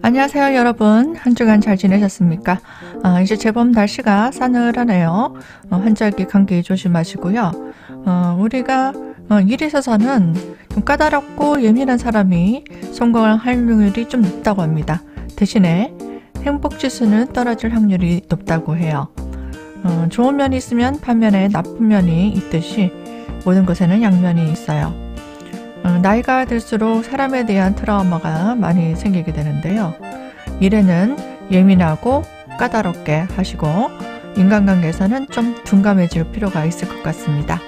안녕하세요 여러분. 한 주간 잘 지내셨습니까? 이제 제법 날씨가 싸늘하네요. 환절기 감기 조심하시고요. 우리가 일에 있어서는 좀 까다롭고 예민한 사람이 성공할 확률이 좀 높다고 합니다. 대신에 행복지수는 떨어질 확률이 높다고 해요. 좋은 면이 있으면 반면에 나쁜 면이 있듯이 모든 것에는 양면이 있어요. 나이가 들수록 사람에 대한 트라우마가 많이 생기게 되는데요. 일에는 예민하고 까다롭게 하시고 인간관계에서는 좀 둔감해질 필요가 있을 것 같습니다.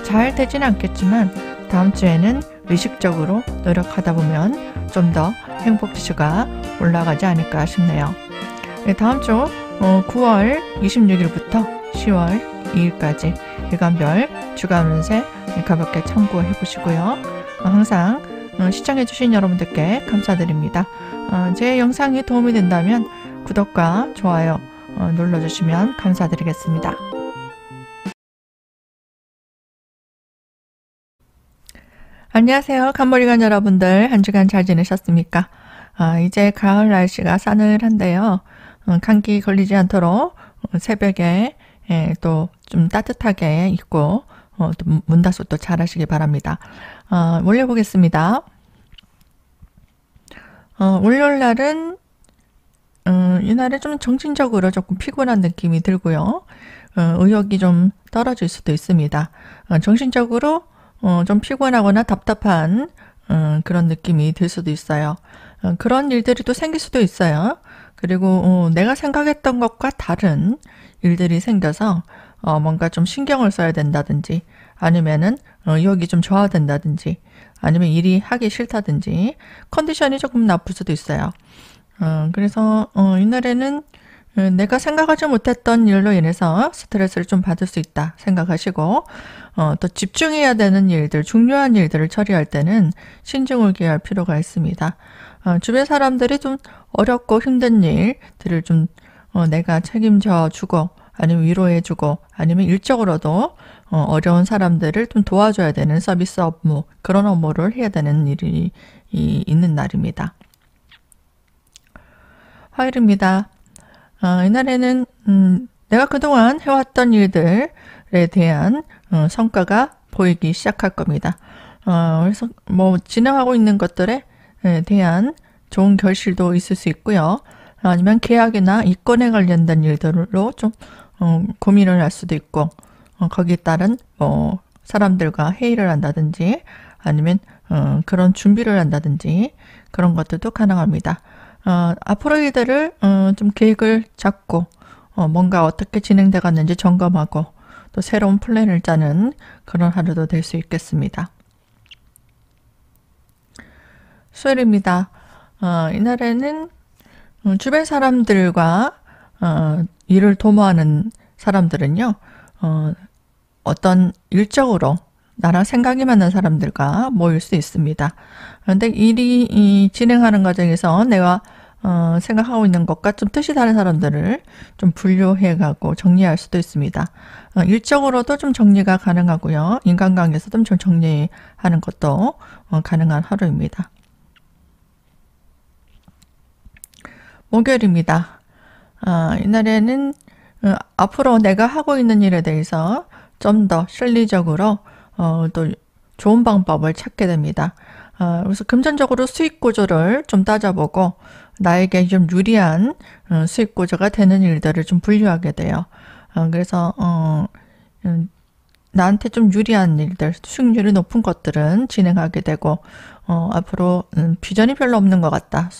잘 되진 않겠지만 다음 주에는 의식적으로 노력하다 보면 좀 더 행복지수가 올라가지 않을까 싶네요. 다음 주 9월 26일부터 10월 2일까지 일간별 주간 운세 가볍게 참고해 보시고요. 항상 시청해주신 여러분들께 감사드립니다. 제 영상이 도움이 된다면 구독과 좋아요 눌러주시면 감사드리겠습니다. 안녕하세요. 간머리관 여러분들, 한 주간 잘 지내셨습니까? 이제 가을 날씨가 싸늘한데요. 감기 걸리지 않도록 새벽에 또 좀 따뜻하게 입고 또 문다속도 잘 하시기 바랍니다. 올려보겠습니다. 월요일날은 이날에 좀 정신적으로 조금 피곤한 느낌이 들고요. 의욕이 좀 떨어질 수도 있습니다. 정신적으로 좀 피곤하거나 답답한 그런 느낌이 들 수도 있어요. 그런 일들이 또 생길 수도 있어요. 그리고 내가 생각했던 것과 다른 일들이 생겨서 뭔가 좀 신경을 써야 된다든지 아니면은 의욕이 좀 저하된다든지 아니면 일이 하기 싫다든지 컨디션이 조금 나쁠 수도 있어요. 그래서 이날에는 내가 생각하지 못했던 일로 인해서 스트레스를 좀 받을 수 있다 생각하시고 또 집중해야 되는 일들, 중요한 일들을 처리할 때는 신중을 기할 필요가 있습니다. 주변 사람들이 좀 어렵고 힘든 일들을 좀 내가 책임져 주고 아니면 위로해 주고 아니면 일적으로도 어려운 사람들을 좀 도와줘야 되는 서비스 업무, 그런 업무를 해야 되는 일이 있는 날입니다. 화요일입니다. 이날에는 내가 그동안 해왔던 일들에 대한 성과가 보이기 시작할 겁니다. 그래서 뭐 진행하고 있는 것들에 대한 좋은 결실도 있을 수 있고요. 아니면 계약이나 이권에 관련된 일들로 좀 고민을 할 수도 있고 거기에 따른 사람들과 회의를 한다든지 아니면 그런 준비를 한다든지 그런 것들도 가능합니다. 앞으로 일들을 좀 계획을 잡고 뭔가 어떻게 진행돼 갔는지 점검하고 또 새로운 플랜을 짜는 그런 하루도 될 수 있겠습니다. 수요일입니다. 이날에는 주변 사람들과 일을 도모하는 사람들은요, 어떤 일적으로 나랑 생각이 맞는 사람들과 모일 수 있습니다. 그런데 일이 진행하는 과정에서 내가 생각하고 있는 것과 좀 뜻이 다른 사람들을 좀 분류해가고 정리할 수도 있습니다. 일적으로도 좀 정리가 가능하고요. 인간관계에서도 좀 정리하는 것도 가능한 하루입니다. 목요일입니다. 이날에는 앞으로 내가 하고 있는 일에 대해서 좀 더 실리적으로 또 좋은 방법을 찾게 됩니다. 그래서 금전적으로 수익 구조를 좀 따져보고 나에게 좀 유리한 수익 구조가 되는 일들을 좀 분류하게 돼요. 그래서 나한테 좀 유리한 일들, 수익률이 높은 것들은 진행하게 되고 앞으로 비전이 별로 없는 것 같다.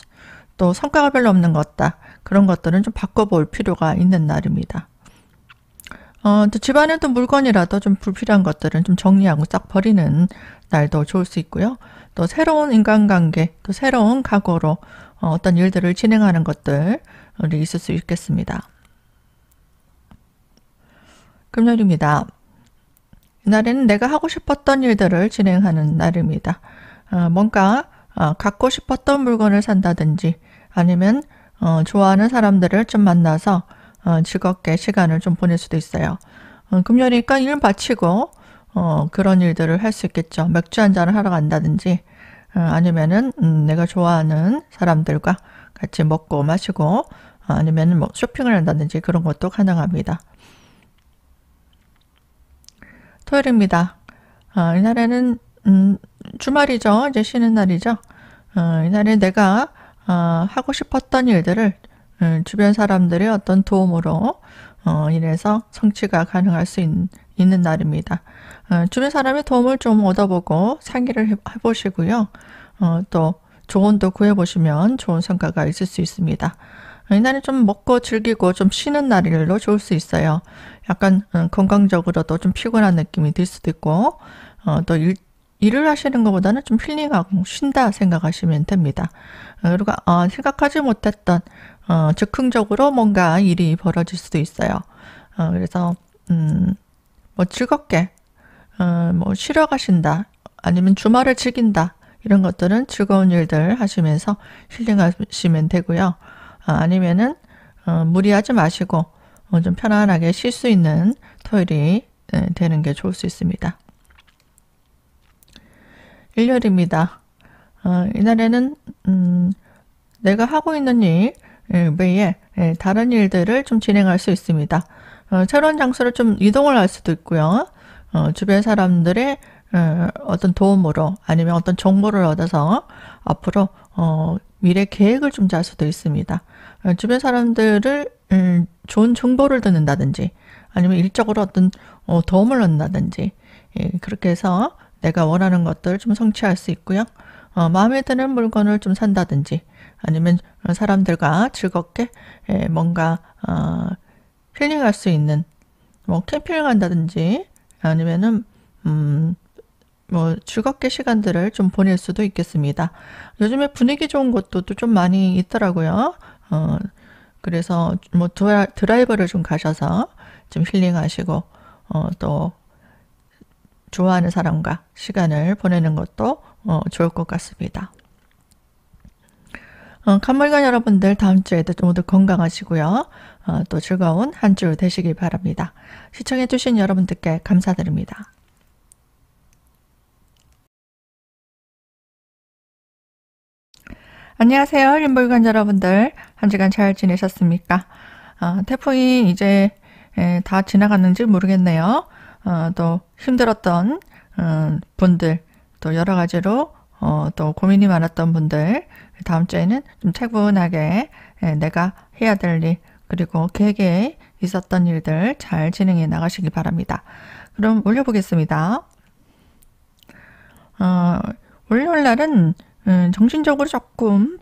또 성과가 별로 없는 것 같다. 그런 것들은 좀 바꿔볼 필요가 있는 날입니다. 또 집안에 또 물건이라도 좀 불필요한 것들은 좀 정리하고 싹 버리는 날도 좋을 수 있고요. 또 새로운 인간관계, 또 새로운 각오로 어떤 일들을 진행하는 것들이 있을 수 있겠습니다. 금요일입니다. 이날에는 내가 하고 싶었던 일들을 진행하는 날입니다. 뭔가 갖고 싶었던 물건을 산다든지 아니면 좋아하는 사람들을 좀 만나서 즐겁게 시간을 좀 보낼 수도 있어요. 금요일이니까 일 마치고 그런 일들을 할 수 있겠죠. 맥주 한잔을 하러 간다든지 아니면은 내가 좋아하는 사람들과 같이 먹고 마시고 아니면 뭐 쇼핑을 한다든지 그런 것도 가능합니다. 토요일입니다. 이날에는 주말이죠. 이제 쉬는 날이죠. 이날에 내가 하고 싶었던 일들을 주변 사람들의 어떤 도움으로 인해서 성취가 가능할 수 있는 날입니다. 주변 사람의 도움을 좀 얻어보고 상의를 해보시고요. 또 조언도 구해보시면 좋은 성과가 있을 수 있습니다. 이날은 좀 먹고 즐기고 좀 쉬는 날로 좋을 수 있어요. 약간 건강적으로도 좀 피곤한 느낌이 들 수도 있고 또 일을 하시는 것보다는 좀 힐링하고 쉰다 생각하시면 됩니다. 그리고 생각하지 못했던 즉흥적으로 뭔가 일이 벌어질 수도 있어요. 그래서 뭐 즐겁게 뭐 쉬러 가신다 아니면 주말을 즐긴다 이런 것들은 즐거운 일들 하시면서 힐링하시면 되고요. 아니면은 무리하지 마시고 좀 편안하게 쉴 수 있는 토요일이 되는 게 좋을 수 있습니다. 일요일입니다. 이날에는 내가 하고 있는 일 외에 다른 일들을 좀 진행할 수 있습니다. 새로운 장소를 좀 이동을 할 수도 있고요. 주변 사람들의 어떤 도움으로 아니면 어떤 정보를 얻어서 앞으로 미래 계획을 좀 짤 수도 있습니다. 주변 사람들을 좋은 정보를 듣는다든지 아니면 일적으로 어떤 도움을 얻는다든지 그렇게 해서 내가 원하는 것들을 좀 성취할 수 있고요. 마음에 드는 물건을 좀 산다든지 아니면 사람들과 즐겁게 뭔가 힐링할 수 있는 뭐 캠핑을 간다든지 아니면은 뭐 즐겁게 시간들을 좀 보낼 수도 있겠습니다. 요즘에 분위기 좋은 곳도 좀 많이 있더라고요. 그래서 뭐 드라이브를 좀 가셔서 좀 힐링하시고 또 좋아하는 사람과 시간을 보내는 것도 좋을 것 같습니다. 간물관 여러분들 다음 주에도 모두 건강하시고요. 또 즐거운 한 주 되시길 바랍니다. 시청해주신 여러분들께 감사드립니다. 안녕하세요. 림물관 여러분들. 한 주간 잘 지내셨습니까? 태풍이 이제 다 지나갔는지 모르겠네요. 또 힘들었던 분들, 또 여러 가지로 또 고민이 많았던 분들, 다음 주에는 좀 차분하게 내가 해야 될 일, 그리고 계획에 있었던 일들 잘 진행해 나가시기 바랍니다. 그럼 올려보겠습니다. 월요일 날은 정신적으로 조금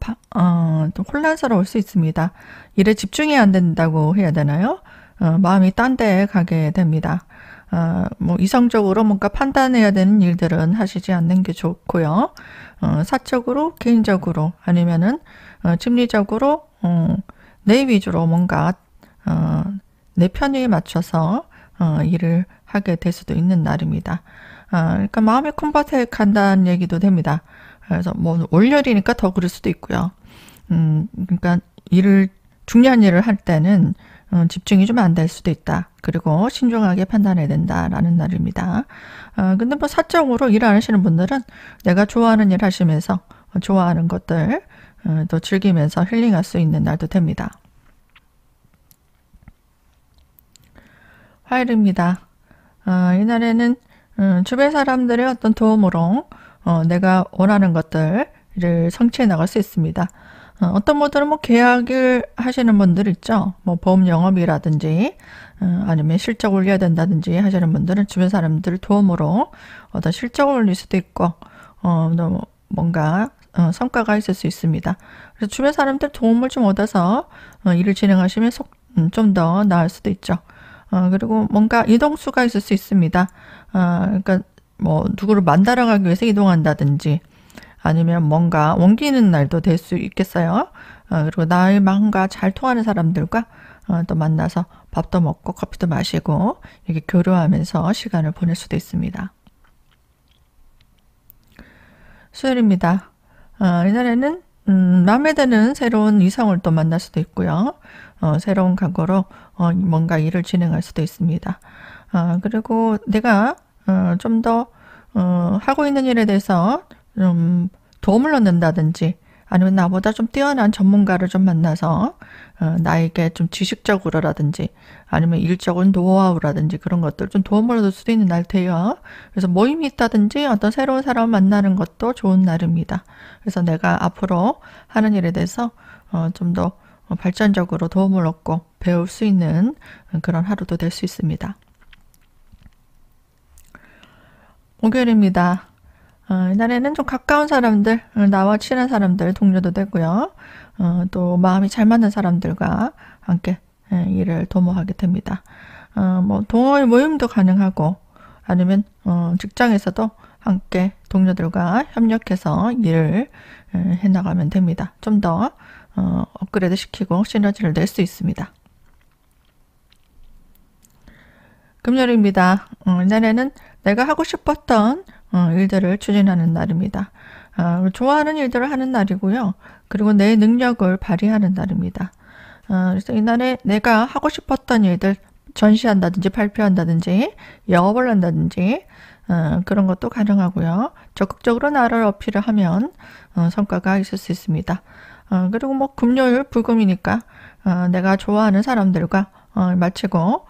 또 혼란스러울 수 있습니다. 일에 집중이 안 된다고 해야 되나요? 마음이 딴 데 가게 됩니다. 뭐 이성적으로 뭔가 판단해야 되는 일들은 하시지 않는 게 좋고요. 사적으로, 개인적으로 아니면은 심리적으로 내 위주로 뭔가 내 편의에 맞춰서 일을 하게 될 수도 있는 날입니다. 그러니까 마음의 콩밭에 간다는 얘기도 됩니다. 그래서 뭐 월요일이니까 더 그럴 수도 있고요. 그러니까 중요한 일을 할 때는 집중이 좀 안 될 수도 있다. 그리고 신중하게 판단해야 된다라는 날입니다. 근데 뭐 사적으로 일 안 하시는 분들은 내가 좋아하는 일 하시면서 좋아하는 것들 또 즐기면서 힐링할 수 있는 날도 됩니다. 화요일입니다. 이날에는 주변 사람들의 어떤 도움으로 내가 원하는 것들을 성취해 나갈 수 있습니다. 어떤 분들은 뭐 계약을 하시는 분들 있죠. 뭐 보험 영업이라든지 아니면 실적 올려야 된다든지 하시는 분들은 주변 사람들 도움으로 어떤 실적을 올릴 수도 있고 뭔가 성과가 있을 수 있습니다. 그래서 주변 사람들 도움을 좀 얻어서 일을 진행하시면 좀 더 나을 수도 있죠. 그리고 뭔가 이동수가 있을 수 있습니다. 그러니까 뭐 누구를 만나러 가기 위해서 이동한다든지 아니면 뭔가 옮기는 날도 될 수 있겠어요. 그리고 나의 마음과 잘 통하는 사람들과 또 만나서 밥도 먹고 커피도 마시고 이렇게 교류하면서 시간을 보낼 수도 있습니다. 수요일입니다. 이날에는 마음에 드는 새로운 이성을 또 만날 수도 있고요. 새로운 각오로 뭔가 일을 진행할 수도 있습니다. 그리고 내가 좀 더 하고 있는 일에 대해서 좀 도움을 얻는다든지 아니면 나보다 좀 뛰어난 전문가를 좀 만나서 나에게 좀 지식적으로라든지 아니면 일적인 노하우라든지 그런 것들 좀 도움을 얻을 수도 있는 날이에요. 그래서 모임이 있다든지 어떤 새로운 사람을 만나는 것도 좋은 날입니다. 그래서 내가 앞으로 하는 일에 대해서 좀 더 발전적으로 도움을 얻고 배울 수 있는 그런 하루도 될 수 있습니다. 목요일입니다. 이날에는 좀 가까운 사람들, 나와 친한 사람들, 동료도 되고요. 또 마음이 잘 맞는 사람들과 함께 일을 도모하게 됩니다. 뭐 동호회 모임도 가능하고 아니면 직장에서도 함께 동료들과 협력해서 일을 해나가면 됩니다. 좀 더 업그레이드 시키고 시너지를 낼 수 있습니다. 금요일입니다. 이날에는 내가 하고 싶었던 일들을 추진하는 날입니다. 좋아하는 일들을 하는 날이고요. 그리고 내 능력을 발휘하는 날입니다. 그래서 이날에 내가 하고 싶었던 일들 전시한다든지 발표한다든지 영업을 한다든지 그런 것도 가능하고요. 적극적으로 나를 어필을 하면 성과가 있을 수 있습니다. 그리고 뭐 금요일 불금이니까 내가 좋아하는 사람들과 마치고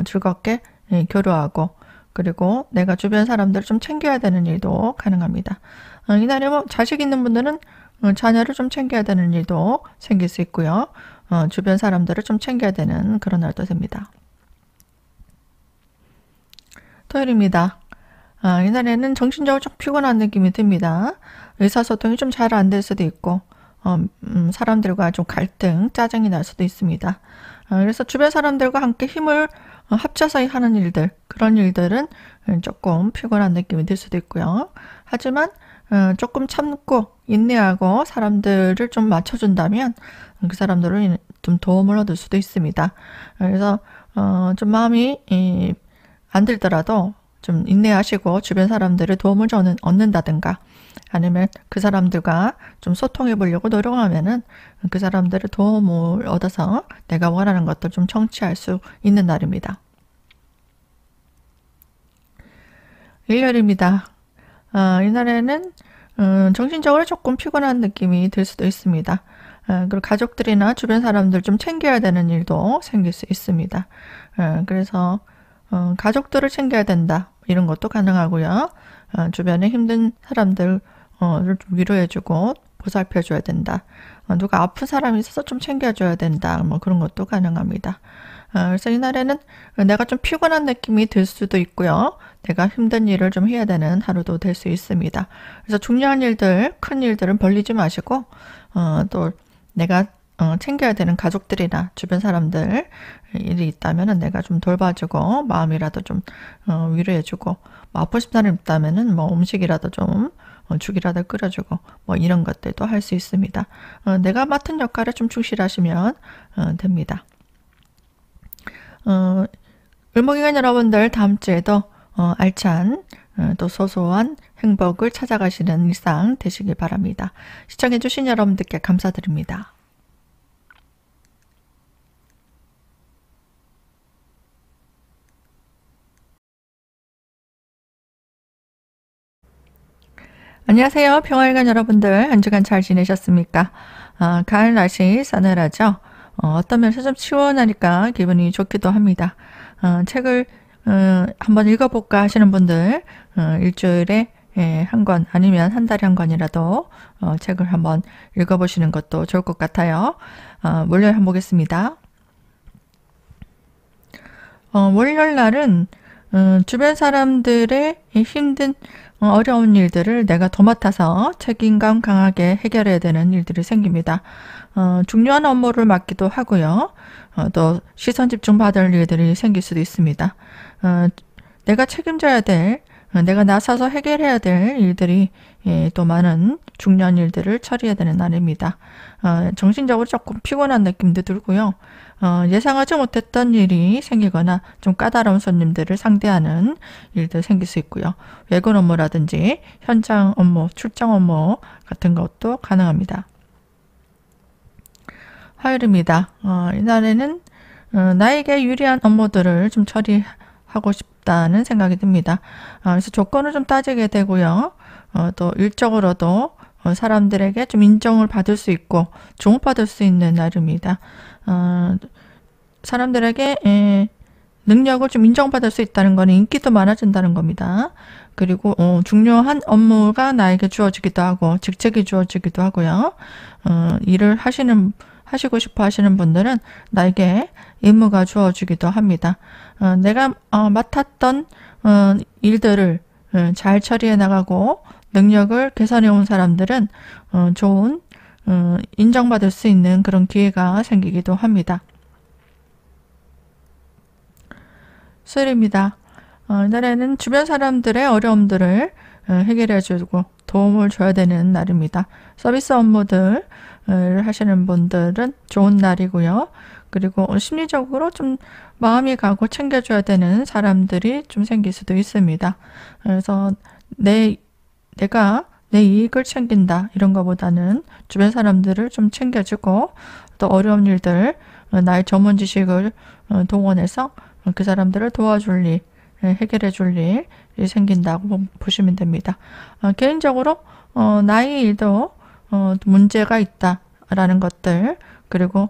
즐겁게 교류하고 그리고 내가 주변 사람들을 좀 챙겨야 되는 일도 가능합니다. 이날에 뭐 자식 있는 분들은 자녀를 좀 챙겨야 되는 일도 생길 수 있고요. 주변 사람들을 좀 챙겨야 되는 그런 날도 됩니다. 토요일입니다. 이날에는 정신적으로 좀 피곤한 느낌이 듭니다. 의사소통이 좀 잘 안 될 수도 있고 사람들과 좀 갈등, 짜증이 날 수도 있습니다. 그래서 주변 사람들과 함께 힘을 합쳐서 하는 일들, 그런 일들은 조금 피곤한 느낌이 들 수도 있고요. 하지만 조금 참고 인내하고 사람들을 좀 맞춰준다면 그 사람들은 좀 도움을 얻을 수도 있습니다. 그래서 좀 마음이 안 들더라도 좀 인내하시고 주변 사람들의 도움을 얻는다든가 아니면 그 사람들과 좀 소통해 보려고 노력하면은 그 사람들의 도움을 얻어서 내가 원하는 것들 좀 성취할 수 있는 날입니다. 일요일입니다. 이날에는 정신적으로 조금 피곤한 느낌이 들 수도 있습니다. 그리고 가족들이나 주변 사람들 좀 챙겨야 되는 일도 생길 수 있습니다. 그래서 가족들을 챙겨야 된다. 이런 것도 가능하고요. 주변에 힘든 사람들을 좀 위로해주고 보살펴줘야 된다. 누가 아픈 사람이 있어서 좀 챙겨줘야 된다. 뭐 그런 것도 가능합니다. 그래서 이날에는 내가 좀 피곤한 느낌이 들 수도 있고요. 내가 힘든 일을 좀 해야 되는 하루도 될 수 있습니다. 그래서 중요한 일들, 큰 일들은 벌리지 마시고 또 내가 챙겨야 되는 가족들이나 주변 사람들 일이 있다면은 내가 좀 돌봐주고 마음이라도 좀 위로해주고 뭐 아프신 사람 있다면은 뭐 음식이라도 좀 죽이라도 끓여주고 뭐 이런 것들도 할 수 있습니다. 내가 맡은 역할에 좀 충실하시면 됩니다. 을목이간 여러분들 다음 주에도 알찬 또 소소한 행복을 찾아가시는 일상 되시길 바랍니다. 시청해주신 여러분들께 감사드립니다. 안녕하세요. 평화일간 여러분들 한 주간 잘 지내셨습니까? 가을 날씨 싸늘하죠? 어떤 면에서 좀 시원하니까 기분이 좋기도 합니다. 책을 한번 읽어볼까 하시는 분들 일주일에 한 권 아니면 한 달에 한 권이라도 책을 한번 읽어보시는 것도 좋을 것 같아요. 월요일 한번 보겠습니다. 월요일 날은 주변 사람들의 힘든 어려운 일들을 내가 도맡아서 책임감 강하게 해결해야 되는 일들이 생깁니다. 중요한 업무를 맡기도 하고요. 또 시선 집중 받을 일들이 생길 수도 있습니다. 내가 책임져야 될, 내가 나서서 해결해야 될 일들이 또 많은 중요한 일들을 처리해야 되는 날입니다. 정신적으로 조금 피곤한 느낌도 들고요. 예상하지 못했던 일이 생기거나 좀 까다로운 손님들을 상대하는 일도 생길 수 있고요. 외근 업무라든지 현장 업무, 출장 업무 같은 것도 가능합니다. 화요일입니다. 이날에는 나에게 유리한 업무들을 좀 처리하고 싶다는 생각이 듭니다. 그래서 조건을 좀 따지게 되고요. 또 일적으로도 사람들에게 좀 인정을 받을 수 있고 주목받을 수 있는 날입니다. 사람들에게 능력을 좀 인정받을 수 있다는 것은 인기도 많아진다는 겁니다. 그리고 중요한 업무가 나에게 주어지기도 하고 직책이 주어지기도 하고요. 일을 하시고 싶어 하시는 분들은 나에게 임무가 주어지기도 합니다. 내가 맡았던 일들을 잘 처리해 나가고 능력을 개선해 온 사람들은 좋은 인정받을 수 있는 그런 기회가 생기기도 합니다. 수요일입니다. 이날에는 주변 사람들의 어려움들을 해결해주고 도움을 줘야 되는 날입니다. 서비스 업무들을 하시는 분들은 좋은 날이고요. 그리고 심리적으로 좀 마음이 가고 챙겨줘야 되는 사람들이 좀 생길 수도 있습니다. 그래서 내가 내 이익을 챙긴다 이런 것보다는 주변 사람들을 좀 챙겨주고 또 어려운 일들 나의 전문 지식을 동원해서 그 사람들을 도와줄 일, 해결해 줄 일이 생긴다고 보시면 됩니다. 개인적으로 나의 일도 문제가 있다라는 것들 그리고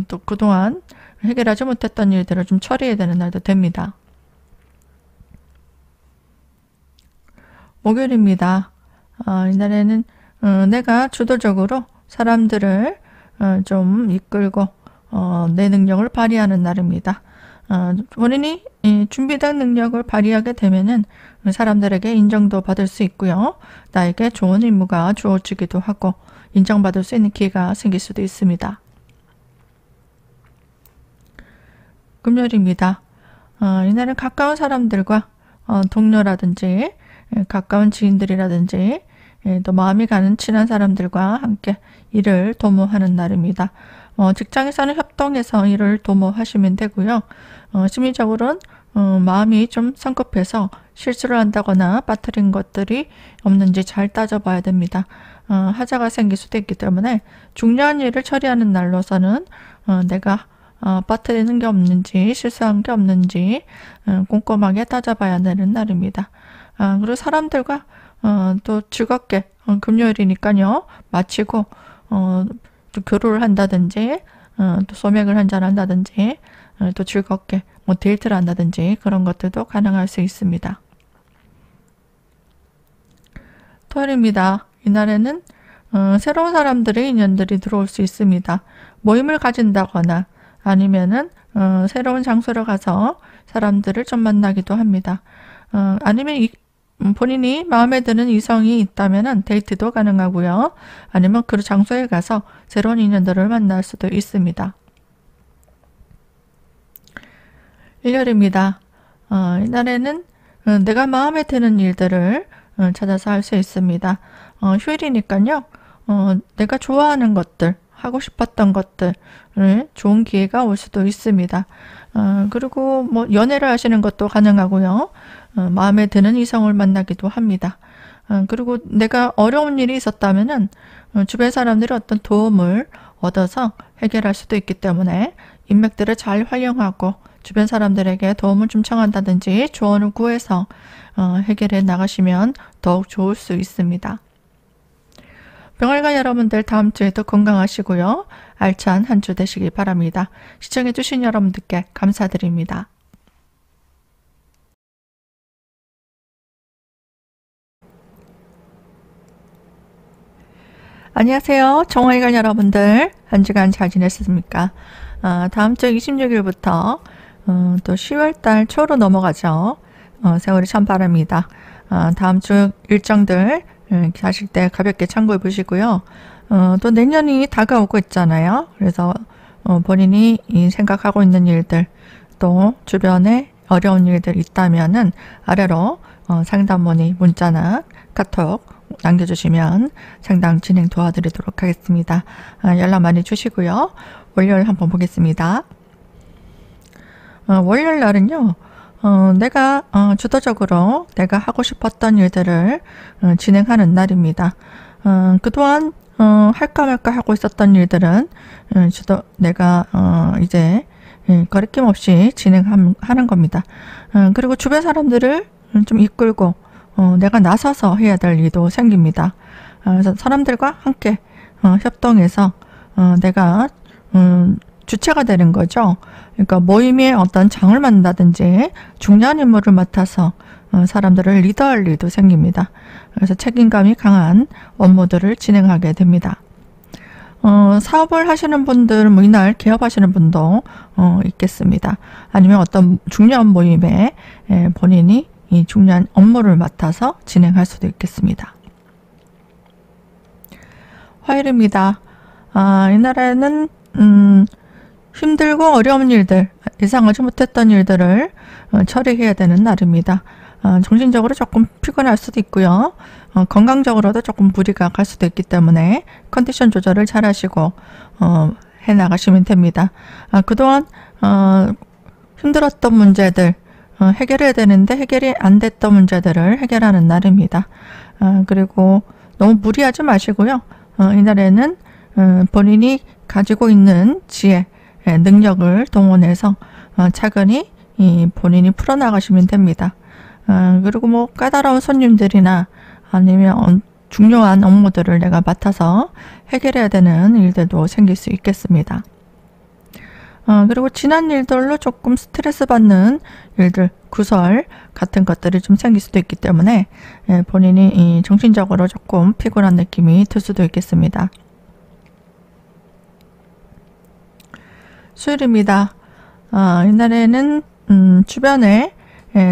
또 그동안 해결하지 못했던 일들을 좀 처리해야 되는 날도 됩니다. 목요일입니다. 이날에는 내가 주도적으로 사람들을 좀 이끌고 내 능력을 발휘하는 날입니다. 본인이 준비된 능력을 발휘하게 되면은 사람들에게 인정도 받을 수 있고요. 나에게 좋은 임무가 주어지기도 하고 인정받을 수 있는 기회가 생길 수도 있습니다. 금요일입니다. 이날은 가까운 사람들과 동료라든지 가까운 지인들이라든지 또 마음이 가는 친한 사람들과 함께 일을 도모하는 날입니다. 직장에서는 협동해서 일을 도모하시면 되고요. 심리적으로는 마음이 좀 성급해서 실수를 한다거나 빠뜨린 것들이 없는지 잘 따져봐야 됩니다. 하자가 생길 수도 있기 때문에 중요한 일을 처리하는 날로서는 내가 빠뜨리는 게 없는지 실수한 게 없는지 꼼꼼하게 따져봐야 되는 날입니다. 그리고 사람들과 또 즐겁게 금요일이니까요. 마치고 또 교류를 한다든지 또 소맥을 한잔 한다든지 또 즐겁게 뭐 데이트를 한다든지 그런 것들도 가능할 수 있습니다. 토요일입니다. 이날에는 새로운 사람들의 인연들이 들어올 수 있습니다. 모임을 가진다거나 아니면은 새로운 장소로 가서 사람들을 좀 만나기도 합니다. 아니면 본인이 마음에 드는 이성이 있다면 데이트도 가능하고요. 아니면 그 장소에 가서 새로운 인연들을 만날 수도 있습니다. 일요일입니다. 이날에는 내가 마음에 드는 일들을 찾아서 할 수 있습니다. 휴일이니까요. 내가 좋아하는 것들, 하고 싶었던 것들을 좋은 기회가 올 수도 있습니다. 그리고 뭐 연애를 하시는 것도 가능하고요. 마음에 드는 이성을 만나기도 합니다. 그리고 내가 어려운 일이 있었다면은 주변 사람들이 어떤 도움을 얻어서 해결할 수도 있기 때문에 인맥들을 잘 활용하고 주변 사람들에게 도움을 좀 청한다든지 조언을 구해서 해결해 나가시면 더욱 좋을 수 있습니다. 병활가 여러분들 다음 주에도 건강하시고요. 알찬 한 주 되시기 바랍니다. 시청해주신 여러분들께 감사드립니다. 안녕하세요. 정화이관 여러분들 한 주간 잘 지냈습니까? 다음 주 26일부터 또 10월달 초로 넘어가죠. 세월이 참 빠릅니다. 다음 주 일정들 가실 때 가볍게 참고해 보시고요. 또 내년이 다가오고 있잖아요. 그래서 본인이 생각하고 있는 일들 또 주변에 어려운 일들 있다면은 아래로 상담 문의 문자나 카톡 남겨주시면 상담 진행 도와드리도록 하겠습니다. 연락 많이 주시고요. 월요일 한번 보겠습니다. 월요일 날은요. 내가 주도적으로 내가 하고 싶었던 일들을 진행하는 날입니다. 그동안 할까 말까 하고 있었던 일들은 내가 이제 거리낌 없이 진행하는 겁니다. 그리고 주변 사람들을 좀 이끌고 내가 나서서 해야 될 일도 생깁니다. 그래서 사람들과 함께 협동해서 내가 주체가 되는 거죠. 그러니까 모임의 어떤 장을 만든다든지 중요한 임무를 맡아서 사람들을 리더할 일도 생깁니다. 그래서 책임감이 강한 업무들을 진행하게 됩니다. 사업을 하시는 분들, 뭐 이날 개업하시는 분도 있겠습니다. 아니면 어떤 중요한 모임에 본인이 이 중요한 업무를 맡아서 진행할 수도 있겠습니다. 화요일입니다. 이날에는 힘들고 어려운 일들, 예상하지 못했던 일들을 처리해야 되는 날입니다. 정신적으로 조금 피곤할 수도 있고요. 건강적으로도 조금 무리가 갈 수도 있기 때문에 컨디션 조절을 잘 하시고 해나가시면 됩니다. 그동안 힘들었던 문제들, 해결해야 되는데 해결이 안 됐던 문제들을 해결하는 날입니다. 그리고 너무 무리하지 마시고요. 이날에는 본인이 가지고 있는 지혜, 능력을 동원해서 차근히 본인이 풀어나가시면 됩니다. 그리고 뭐 까다로운 손님들이나 아니면 중요한 업무들을 내가 맡아서 해결해야 되는 일들도 생길 수 있겠습니다. 그리고 지난 일들로 조금 스트레스 받는 일들, 구설 같은 것들이 좀 생길 수도 있기 때문에 본인이 정신적으로 조금 피곤한 느낌이 들 수도 있겠습니다. 수요일입니다. 이날에는 주변에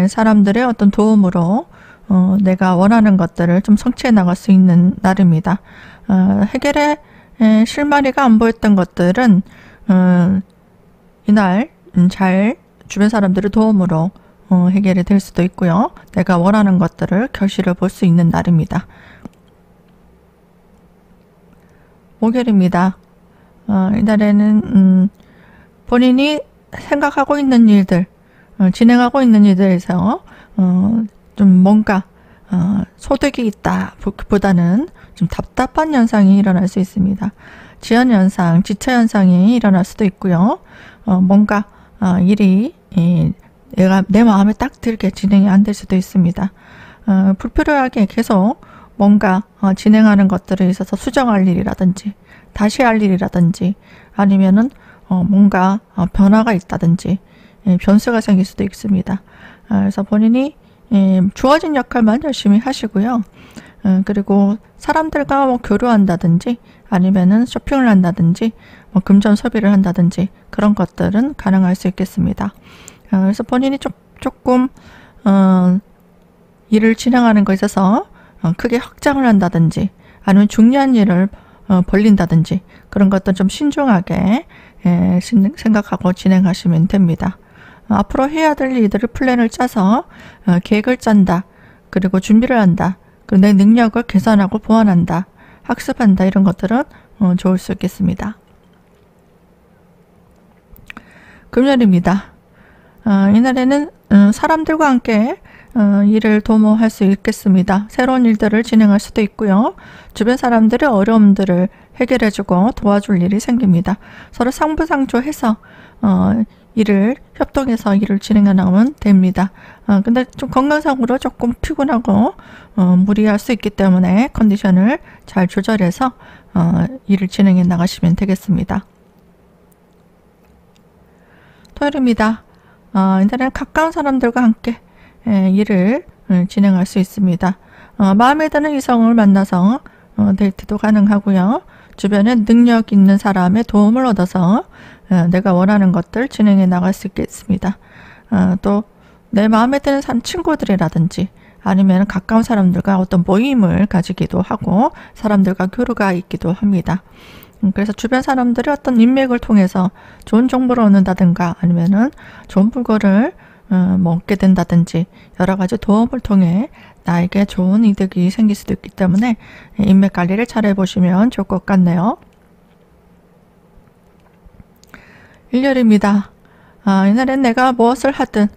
사람들의 어떤 도움으로 내가 원하는 것들을 좀 성취해 나갈 수 있는 날입니다. 해결의 실마리가 안 보였던 것들은 이날 잘 주변 사람들의 도움으로 해결이 될 수도 있고요. 내가 원하는 것들을 결실을 볼 수 있는 날입니다. 목요일입니다. 이날에는 본인이 생각하고 있는 일들, 진행하고 있는 일들에서 좀 뭔가 소득이 있다 보다는 좀 답답한 현상이 일어날 수 있습니다. 지연 현상, 지체 현상이 일어날 수도 있고요. 뭔가 일이 내 마음에 딱 들게 진행이 안 될 수도 있습니다. 불필요하게 계속 뭔가 진행하는 것들에 있어서 수정할 일이라든지 다시 할 일이라든지 아니면은 뭔가 변화가 있다든지 변수가 생길 수도 있습니다. 그래서 본인이 주어진 역할만 열심히 하시고요. 그리고 사람들과 뭐 교류한다든지 아니면은 쇼핑을 한다든지 뭐 금전 소비를 한다든지 그런 것들은 가능할 수 있겠습니다. 그래서 본인이 조금 일을 진행하는 것에 있어서 크게 확장을 한다든지 아니면 중요한 일을 벌린다든지 그런 것들 좀 신중하게 생각하고 진행하시면 됩니다. 앞으로 해야 될 일들을 플랜을 짜서 계획을 짠다. 그리고 준비를 한다. 그리고 내 능력을 개선하고 보완한다. 학습한다. 이런 것들은 좋을 수 있겠습니다. 금요일입니다. 이날에는 사람들과 함께 일을 도모할 수 있겠습니다. 새로운 일들을 진행할 수도 있고요. 주변 사람들의 어려움들을 해결해주고 도와줄 일이 생깁니다. 서로 상부상조해서 협동해서 일을 진행해 나가면 됩니다. 근데 좀 건강상으로 조금 피곤하고 무리할 수 있기 때문에 컨디션을 잘 조절해서 일을 진행해 나가시면 되겠습니다. 토요일입니다. 이날은 가까운 사람들과 함께 일을 진행할 수 있습니다. 마음에 드는 이성을 만나서 데이트도 가능하고요. 주변에 능력 있는 사람의 도움을 얻어서 내가 원하는 것들 진행해 나갈 수 있겠습니다. 또 내 마음에 드는 친구들이라든지 아니면 가까운 사람들과 어떤 모임을 가지기도 하고 사람들과 교류가 있기도 합니다. 그래서 주변 사람들이 어떤 인맥을 통해서 좋은 정보를 얻는다든가 아니면은 좋은 물건을 얻게 된다든지 여러 가지 도움을 통해 나에게 좋은 이득이 생길 수도 있기 때문에 인맥 관리를 잘 해보시면 좋을 것 같네요. 일요일입니다. 이날엔 내가 무엇을 하든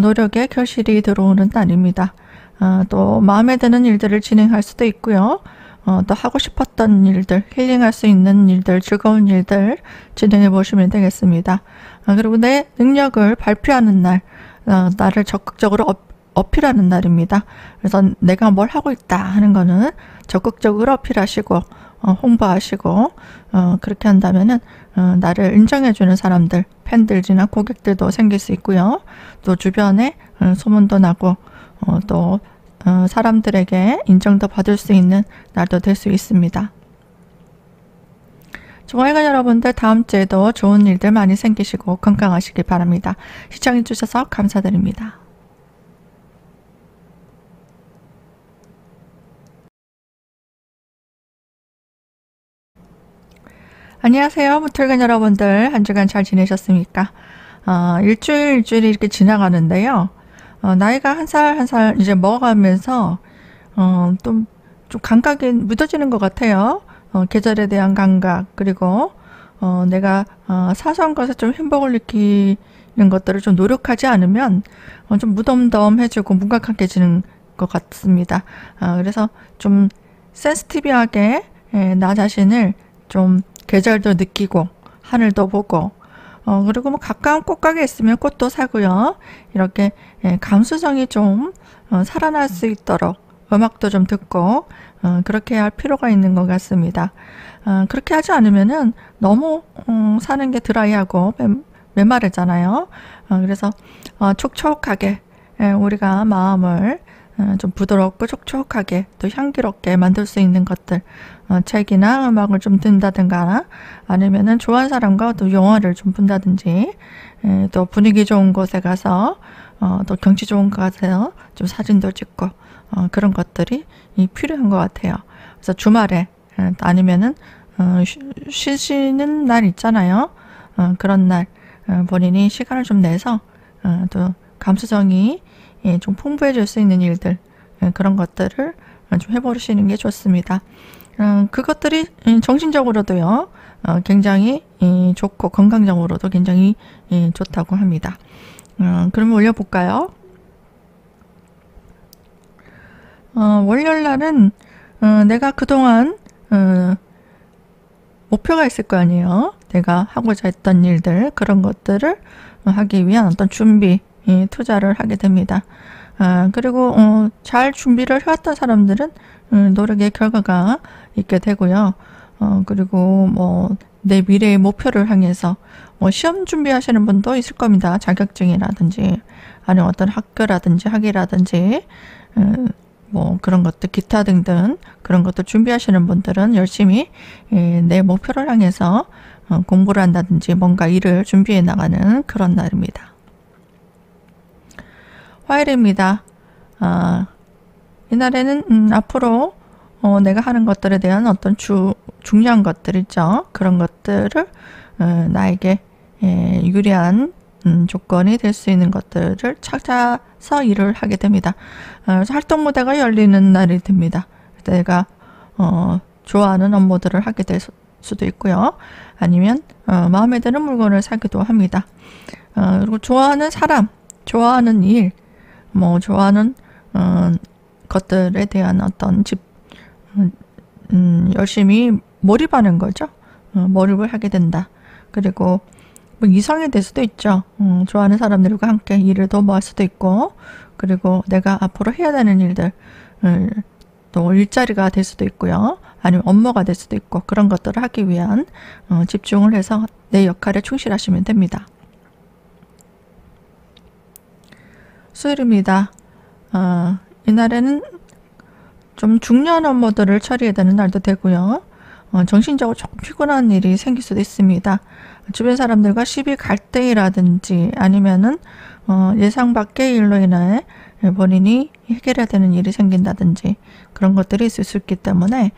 노력에 결실이 들어오는 날입니다. 또 마음에 드는 일들을 진행할 수도 있고요. 또 하고 싶었던 일들, 힐링할 수 있는 일들, 즐거운 일들 진행해 보시면 되겠습니다. 그리고 내 능력을 발표하는 날, 나를 적극적으로 어필하는 날입니다. 그래서 내가 뭘 하고 있다 하는 거는 적극적으로 어필하시고 홍보하시고 그렇게 한다면은 나를 인정해주는 사람들, 팬들이나 고객들도 생길 수 있고요. 또 주변에 소문도 나고 또 사람들에게 인정도 받을 수 있는 날도 될 수 있습니다. 종아이가 여러분들 다음 주에도 좋은 일들 많이 생기시고 건강하시길 바랍니다. 시청해주셔서 감사드립니다. 안녕하세요. 무털간 여러분들 한 주간 잘 지내셨습니까? 일주일이 이렇게 지나가는데요. 나이가 한 살 한 살 이제 먹어가면서 좀 감각이 묻어지는 것 같아요. 계절에 대한 감각, 그리고 내가 사소한 것에 좀 행복을 느끼는 것들을 좀 노력하지 않으면 좀 무덤덤해지고 무감각해지는 것 같습니다. 그래서 좀 센시티브하게 나 자신을 좀 계절도 느끼고 하늘도 보고 그리고 뭐 가까운 꽃가게 있으면 꽃도 사고요. 이렇게 감수성이 좀 살아날 수 있도록 음악도 좀 듣고 그렇게 할 필요가 있는 것 같습니다. 그렇게 하지 않으면은 너무 사는 게 드라이하고 메마르잖아요. 그래서 촉촉하게 우리가 마음을 좀 부드럽고 촉촉하게 또 향기롭게 만들 수 있는 것들, 책이나 음악을 좀 듣는다든가 아니면은 좋아하는 사람과 또 영화를 좀 본다든지 또 분위기 좋은 곳에 가서 또 경치 좋은 곳에 가서 좀 사진도 찍고 그런 것들이 필요한 것 같아요. 그래서 주말에 아니면은 쉬시는 날 있잖아요. 그런 날 본인이 시간을 좀 내서 또 감수성이 좀 풍부해질 수 있는 일들, 그런 것들을 좀 해보시는 게 좋습니다. 그것들이 정신적으로도요, 굉장히 좋고 건강적으로도 굉장히 좋다고 합니다. 그러면 올려볼까요? 월요일 날은 내가 그동안 목표가 있을 거 아니에요. 내가 하고자 했던 일들, 그런 것들을 하기 위한 어떤 준비, 투자를 하게 됩니다. 그리고 잘 준비를 해왔던 사람들은 노력의 결과가 있게 되고요. 그리고 뭐 내 미래의 목표를 향해서 시험 준비하시는 분도 있을 겁니다. 자격증이라든지 아니면 어떤 학교라든지 학위라든지 뭐 그런 것들 기타 등등 그런 것들 준비하시는 분들은 열심히 내 목표를 향해서 공부를 한다든지 뭔가 일을 준비해 나가는 그런 날입니다. 화요일입니다. 이날에는 앞으로 내가 하는 것들에 대한 어떤 중요한 것들 있죠. 그런 것들을 나에게 유리한 조건이 될 수 있는 것들을 찾아서 일을 하게 됩니다. 활동 무대가 열리는 날이 됩니다. 내가 좋아하는 업무들을 하게 될 수도 있고요. 아니면 마음에 드는 물건을 사기도 합니다. 그리고 좋아하는 사람, 좋아하는 일, 뭐 좋아하는 것들에 대한 어떤 열심히 몰입하는 거죠. 몰입을 하게 된다. 그리고 뭐 이성이 될 수도 있죠. 좋아하는 사람들과 함께 일을 도모할 수도 있고, 그리고 내가 앞으로 해야 되는 일들, 또 일자리가 될 수도 있고요. 아니면 업무가 될 수도 있고, 그런 것들을 하기 위한 집중을 해서 내 역할에 충실하시면 됩니다. 수요일입니다. 이날에는 좀 중요한 업무들을 처리해야 되는 날도 되고요. 정신적으로 조금 피곤한 일이 생길 수도 있습니다. 주변 사람들과 시비 갈등이라든지 아니면은 예상 밖의 일로 인해 본인이 해결해야 되는 일이 생긴다든지 그런 것들이 있을 수 있기 때문에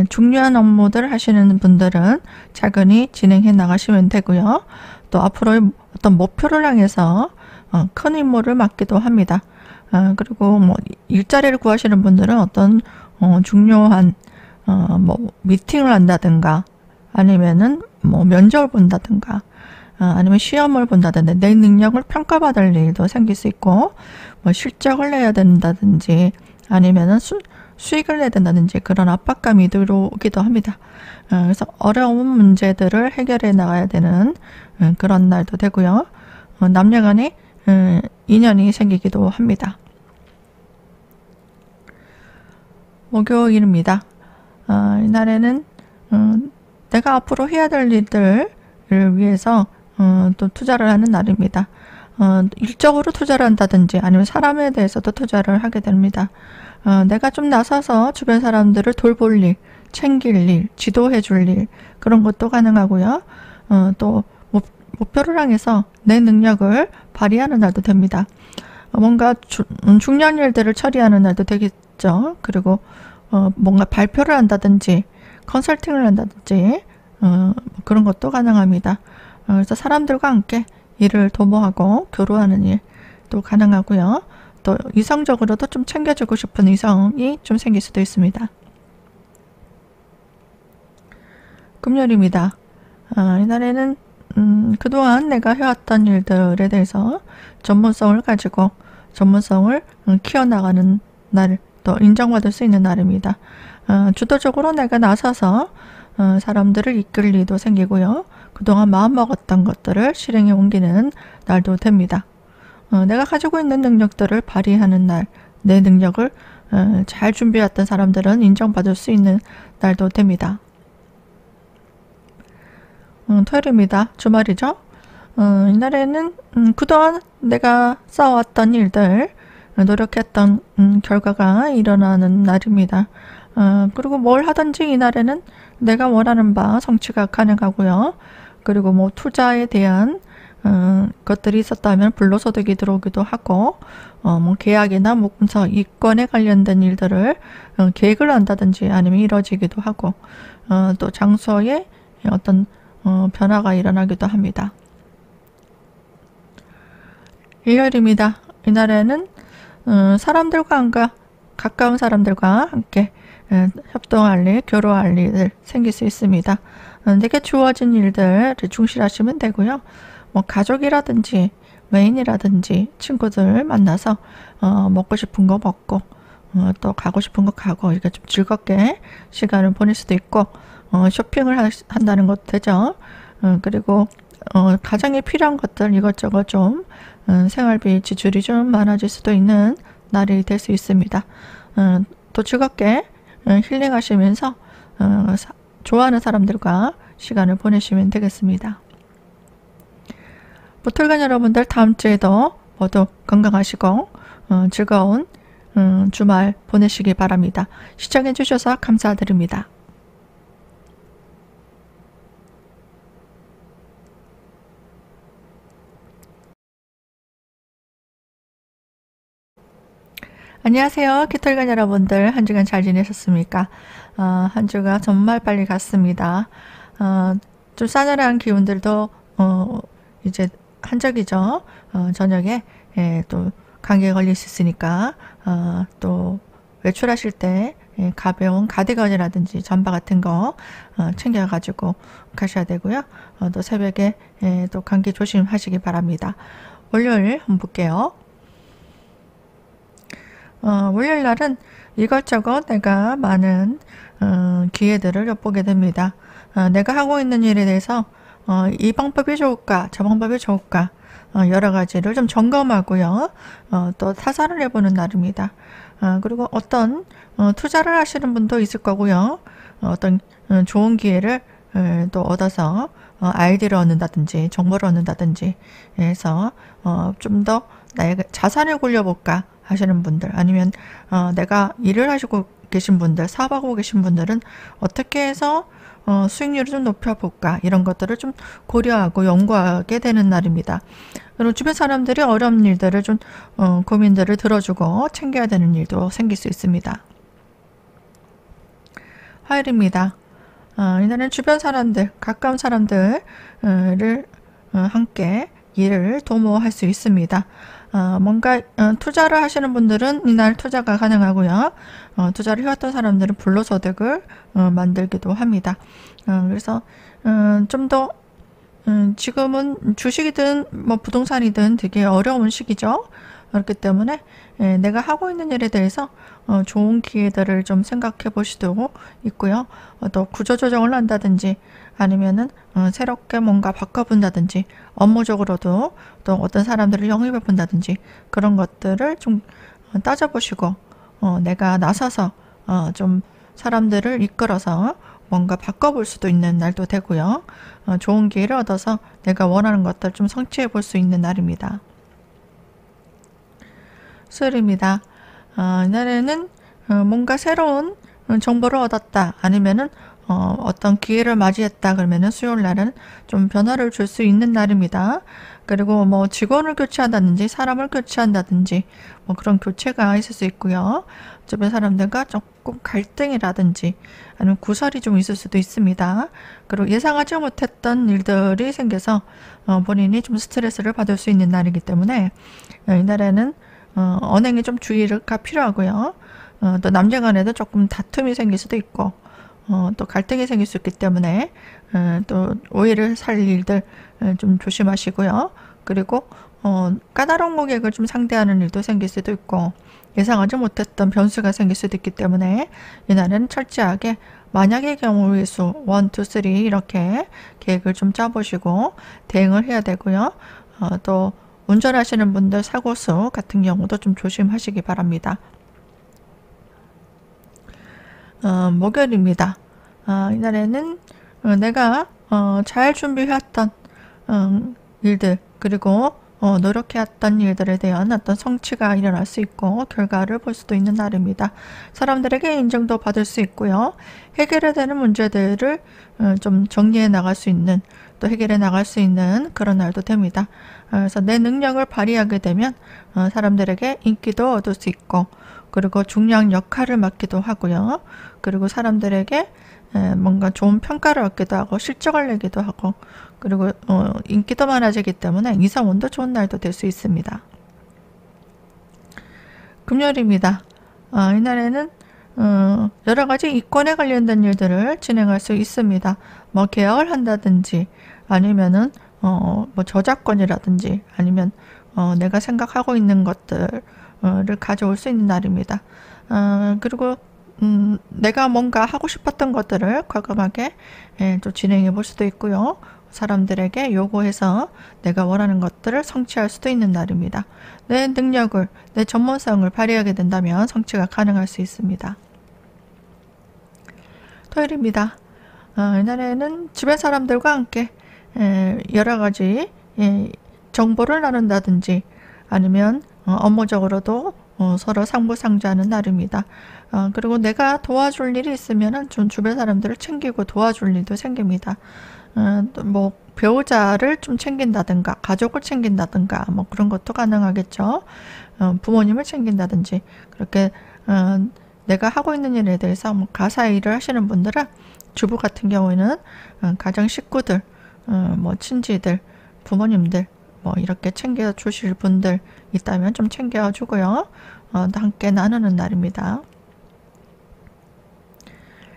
중요한 업무들을 하시는 분들은 차근히 진행해 나가시면 되고요. 또 앞으로의 어떤 목표를 향해서 큰 임무를 맡기도 합니다. 그리고 뭐 일자리를 구하시는 분들은 어떤 중요한 뭐 미팅을 한다든가 아니면은 뭐 면접을 본다든가 아니면 시험을 본다든지 내 능력을 평가받을 일도 생길 수 있고 뭐 실적을 내야 된다든지 아니면은 수익을 내야 된다든지 그런 압박감이 들어오기도 합니다. 그래서 어려운 문제들을 해결해 나가야 되는 그런 날도 되고요. 남녀간에 인연이 생기기도 합니다. 목요일입니다. 이날에는 내가 앞으로 해야 될 일들을 위해서 또 투자를 하는 날입니다. 일적으로 투자를 한다든지 아니면 사람에 대해서도 투자를 하게 됩니다. 내가 좀 나서서 주변 사람들을 돌볼 일, 챙길 일, 지도해 줄 일, 그런 것도 가능하고요. 또 목표를 향해서 내 능력을 발휘하는 날도 됩니다. 뭔가 중요한 일들을 처리하는 날도 되겠죠. 그리고 뭔가 발표를 한다든지 컨설팅을 한다든지 그런 것도 가능합니다. 그래서 사람들과 함께 일을 도모하고 교류하는 일도 가능하고요. 또 이성적으로도 좀 챙겨주고 싶은 이성이 좀 생길 수도 있습니다. 금요일입니다. 이날에는 그동안 내가 해왔던 일들에 대해서 전문성을 가지고 전문성을 키워나가는 날, 또 인정받을 수 있는 날입니다. 주도적으로 내가 나서서 사람들을 이끌 일도 생기고요. 그동안 마음먹었던 것들을 실행에 옮기는 날도 됩니다. 내가 가지고 있는 능력들을 발휘하는 날, 내 능력을 잘 준비해왔던 사람들은 인정받을 수 있는 날도 됩니다. 토요일입니다. 주말이죠. 이날에는 그동안 내가 쌓아왔던 일들, 노력했던 결과가 일어나는 날입니다. 그리고 뭘 하든지 이날에는 내가 원하는 바 성취가 가능하고요. 그리고 뭐 투자에 대한 것들이 있었다면 불로소득이 들어오기도 하고, 뭐 계약이나 문서, 이권에 관련된 일들을 계획을 한다든지 아니면 이뤄지기도 하고, 또 장소에 어떤 변화가 일어나기도 합니다. 일요일입니다. 이날에는 사람들과 가까운 사람들과 함께 협동할 일, 교류할 일 생길 수 있습니다. 내게 주어진 일들을 충실하시면 되고요. 뭐 가족이라든지 메인이라든지 친구들 만나서 먹고 싶은 거 먹고 또 가고 싶은 거 가고 이렇게 좀 즐겁게 시간을 보낼 수도 있고, 쇼핑을 한다는 것도 되죠. 그리고 가정에 필요한 것들 이것저것 좀 생활비 지출이 좀 많아질 수도 있는 날이 될 수 있습니다. 또 즐겁게 힐링하시면서 좋아하는 사람들과 시간을 보내시면 되겠습니다. 모털관 여러분들, 다음 주에도 모두 건강하시고 즐거운 주말 보내시기 바랍니다. 시청해 주셔서 감사드립니다. 안녕하세요. 깃털관 여러분들, 한 주간 잘 지내셨습니까? 한 주가 정말 빨리 갔습니다. 좀 싸늘한 기운들도 이제 한적이죠. 저녁에 또 감기에 걸릴 수 있으니까 또 외출하실 때 가벼운 가디건이라든지 잠바 같은 거 챙겨가지고 가셔야 되고요. 또 새벽에 또 감기 조심하시기 바랍니다. 월요일 한번 볼게요. 월요일 날은 이것저것 내가 많은 기회들을 엿보게 됩니다. 내가 하고 있는 일에 대해서 이 방법이 좋을까, 저 방법이 좋을까, 여러 가지를 좀 점검하고요. 또 타산을 해보는 날입니다. 그리고 어떤 투자를 하시는 분도 있을 거고요. 어떤 좋은 기회를 또 얻어서 아이디어를 얻는다든지 정보를 얻는다든지 해서 좀 더 나의 자산을 굴려볼까 하시는 분들, 아니면 내가 일을 하시고 계신 분들, 사업하고 계신 분들은 어떻게 해서 수익률을 좀 높여볼까, 이런 것들을 좀 고려하고 연구하게 되는 날입니다. 그리고 주변 사람들이 어려운 일들을 좀 고민들을 들어주고 챙겨야 되는 일도 생길 수 있습니다. 화요일입니다. 이날은 주변 사람들, 가까운 사람들을 함께 일을 도모할 수 있습니다. 뭔가 투자를 하시는 분들은 이날 투자가 가능하고요. 투자를 해왔던 사람들은 불로소득을 만들기도 합니다. 그래서 좀 더 지금은 주식이든 뭐 부동산이든 되게 어려운 시기죠. 그렇기 때문에 내가 하고 있는 일에 대해서 좋은 기회들을 좀 생각해 볼 수도 있고요. 또 구조조정을 한다든지 아니면은 새롭게 뭔가 바꿔본다든지, 업무적으로도 또 어떤 사람들을 영입해 본다든지, 그런 것들을 좀 따져보시고 내가 나서서 좀 사람들을 이끌어서 뭔가 바꿔볼 수도 있는 날도 되고요. 좋은 기회를 얻어서 내가 원하는 것들 좀 성취해 볼 수 있는 날입니다. 수요일입니다. 이날에는 뭔가 새로운 정보를 얻었다, 아니면은 어떤 기회를 맞이했다 그러면은 수요일 날은 좀 변화를 줄 수 있는 날입니다. 그리고 뭐 직원을 교체한다든지 사람을 교체한다든지 뭐 그런 교체가 있을 수 있고요. 주변 사람들과 조금 갈등이라든지 아니면 구설이 좀 있을 수도 있습니다. 그리고 예상하지 못했던 일들이 생겨서 본인이 좀 스트레스를 받을 수 있는 날이기 때문에 이날에는 언행에 좀 주의가 필요하고요. 또 남녀 간에도 조금 다툼이 생길 수도 있고 또 갈등이 생길 수 있기 때문에 또 오해를 살 일들 좀 조심하시고요. 그리고 까다로운 고객을 좀 상대하는 일도 생길 수도 있고 예상하지 못했던 변수가 생길 수도 있기 때문에 이날은 철저하게 만약의 경우의 수 1, 2, 3 이렇게 계획을 좀 짜보시고 대응을 해야 되고요. 또 운전하시는 분들 사고수 같은 경우도 좀 조심하시기 바랍니다. 목요일입니다. 이날에는 내가 잘 준비해왔던 일들, 그리고 노력해왔던 일들에 대한 어떤 성취가 일어날 수 있고 결과를 볼 수도 있는 날입니다. 사람들에게 인정도 받을 수 있고요. 해결해야 되는 문제들을 좀 정리해 나갈 수 있는, 또 해결해 나갈 수 있는 그런 날도 됩니다. 그래서 내 능력을 발휘하게 되면 사람들에게 인기도 얻을 수 있고, 그리고 중요한 역할을 맡기도 하고요. 그리고 사람들에게 뭔가 좋은 평가를 얻기도 하고 실적을 내기도 하고, 그리고 인기도 많아지기 때문에 이사운도 좋은 날도 될 수 있습니다. 금요일입니다. 이날에는 여러 가지 이권에 관련된 일들을 진행할 수 있습니다. 뭐 계약을 한다든지 아니면은 뭐 저작권이라든지 아니면 내가 생각하고 있는 것들을 가져올 수 있는 날입니다. 그리고 내가 뭔가 하고 싶었던 것들을 과감하게 또 진행해 볼 수도 있고요. 사람들에게 요구해서 내가 원하는 것들을 성취할 수도 있는 날입니다. 내 능력을, 내 전문성을 발휘하게 된다면 성취가 가능할 수 있습니다. 토요일입니다. 이날에는 주변 사람들과 함께 여러 가지 정보를 나눈다든지 아니면 업무적으로도 서로 상부상조하는 날입니다. 그리고 내가 도와줄 일이 있으면 좀 주변 사람들을 챙기고 도와줄 일도 생깁니다. 또 뭐 배우자를 좀 챙긴다든가 가족을 챙긴다든가 뭐 그런 것도 가능하겠죠. 부모님을 챙긴다든지 그렇게 내가 하고 있는 일에 대해서 뭐 가사 일을 하시는 분들은 주부 같은 경우에는 가정 식구들, 뭐 친지들, 부모님들 뭐 이렇게 챙겨 주실 분들 있다면 좀 챙겨 주고요. 함께 나누는 날입니다.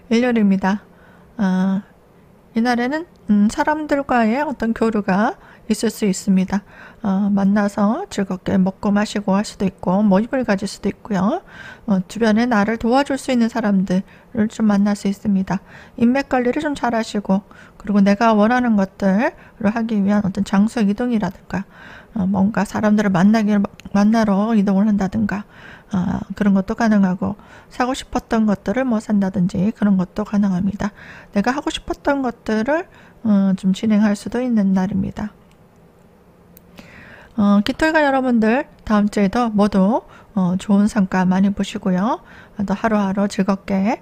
일요일입니다. 이날에는 사람들과의 어떤 교류가 있을 수 있습니다. 만나서 즐겁게 먹고 마시고 할 수도 있고 모임을 가질 수도 있고요. 주변에 나를 도와줄 수 있는 사람들을 좀 만날 수 있습니다. 인맥 관리를 좀 잘 하시고, 그리고 내가 원하는 것들을 하기 위한 어떤 장소 이동이라든가 뭔가 사람들을 만나러 이동을 한다든가 그런 것도 가능하고, 사고 싶었던 것들을 뭐 산다든지 그런 것도 가능합니다. 내가 하고 싶었던 것들을 좀 진행할 수도 있는 날입니다. 기토일관 여러분들 다음 주에도 모두 좋은 성과 많이 보시고요. 또 하루하루 즐겁게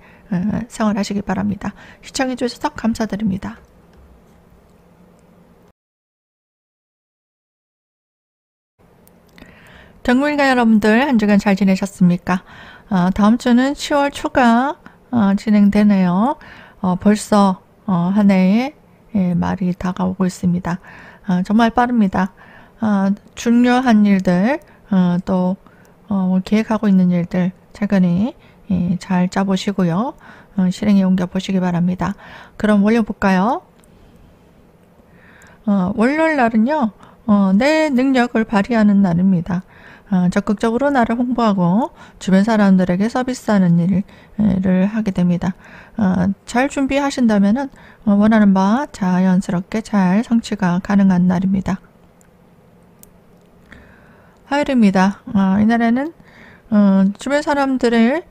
생활하시기 바랍니다. 시청해 주셔서 감사드립니다. 경무일관 여러분들 한 주간 잘 지내셨습니까? 다음 주는 10월 초가 진행되네요. 벌써 한 해의 말이 다가오고 있습니다. 정말 빠릅니다. 중요한 일들, 또 계획하고 있는 일들 차근히 잘 짜보시고요. 실행에 옮겨보시기 바랍니다. 그럼 월요 볼까요? 월요일 날은요, 내 능력을 발휘하는 날입니다. 적극적으로 나를 홍보하고 주변 사람들에게 서비스하는 일을 하게 됩니다. 잘 준비하신다면 원하는 바 자연스럽게 잘 성취가 가능한 날입니다. 화요일입니다. 이날에는 주변 사람들에게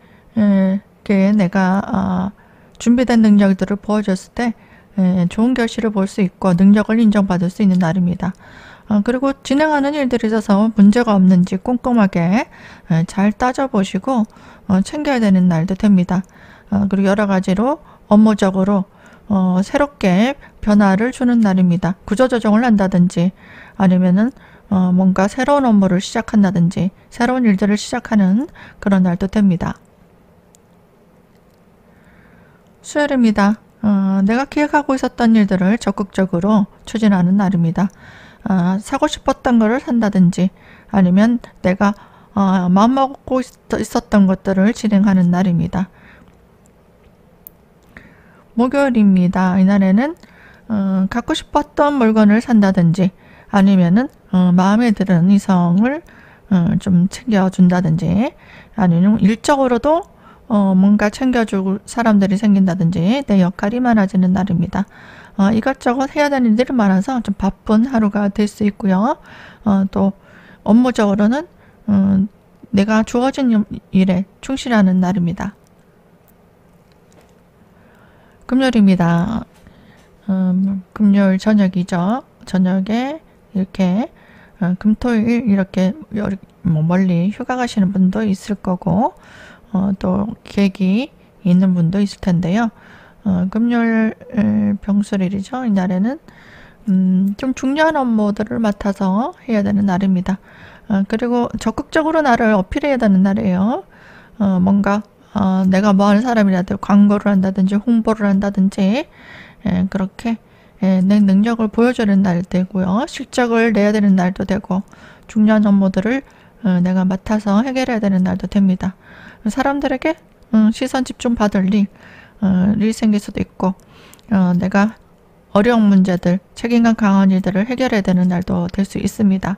새롭게 내가 준비된 능력들을 보여줬을 때 좋은 결실을 볼 수 있고 능력을 인정받을 수 있는 날입니다. 그리고 진행하는 일들이 있어서 문제가 없는지 꼼꼼하게 잘 따져보시고 챙겨야 되는 날도 됩니다. 그리고 여러 가지로 업무적으로 새롭게 변화를 주는 날입니다. 구조조정을 한다든지 아니면은 뭔가 새로운 업무를 시작한다든지 새로운 일들을 시작하는 그런 날도 됩니다. 수요일입니다. 내가 기획하고 있었던 일들을 적극적으로 추진하는 날입니다. 사고 싶었던 것을 산다든지 아니면 내가 마음먹고 있었던 것들을 진행하는 날입니다. 목요일입니다. 이날에는 갖고 싶었던 물건을 산다든지 아니면은 마음에 드는 이성을 좀 챙겨준다든지 아니면 일적으로도 뭔가 챙겨줄 사람들이 생긴다든지 내 역할이 많아지는 날입니다. 이것저것 해야 되는 일들이 많아서 좀 바쁜 하루가 될 수 있고요. 또 업무적으로는 내가 주어진 일에 충실하는 날입니다. 금요일입니다. 금요일 저녁이죠. 저녁에 이렇게 금토일 이렇게 멀리 휴가 가시는 분도 있을 거고 또 계획이 있는 분도 있을 텐데요. 금요일 병술일이죠. 이날에는 좀 중요한 업무들을 맡아서 해야 되는 날입니다. 그리고 적극적으로 나를 어필해야 되는 날이에요. 뭔가 내가 뭐 하는 사람이라도 광고를 한다든지 홍보를 한다든지 그렇게 내 능력을 보여주는 날도 되고요. 실적을 내야 되는 날도 되고 중요한 업무들을 내가 맡아서 해결해야 되는 날도 됩니다. 사람들에게 시선 집중 받을 일이 생길 수도 있고 내가 어려운 문제들, 책임감 강한 일들을 해결해야 되는 날도 될 수 있습니다.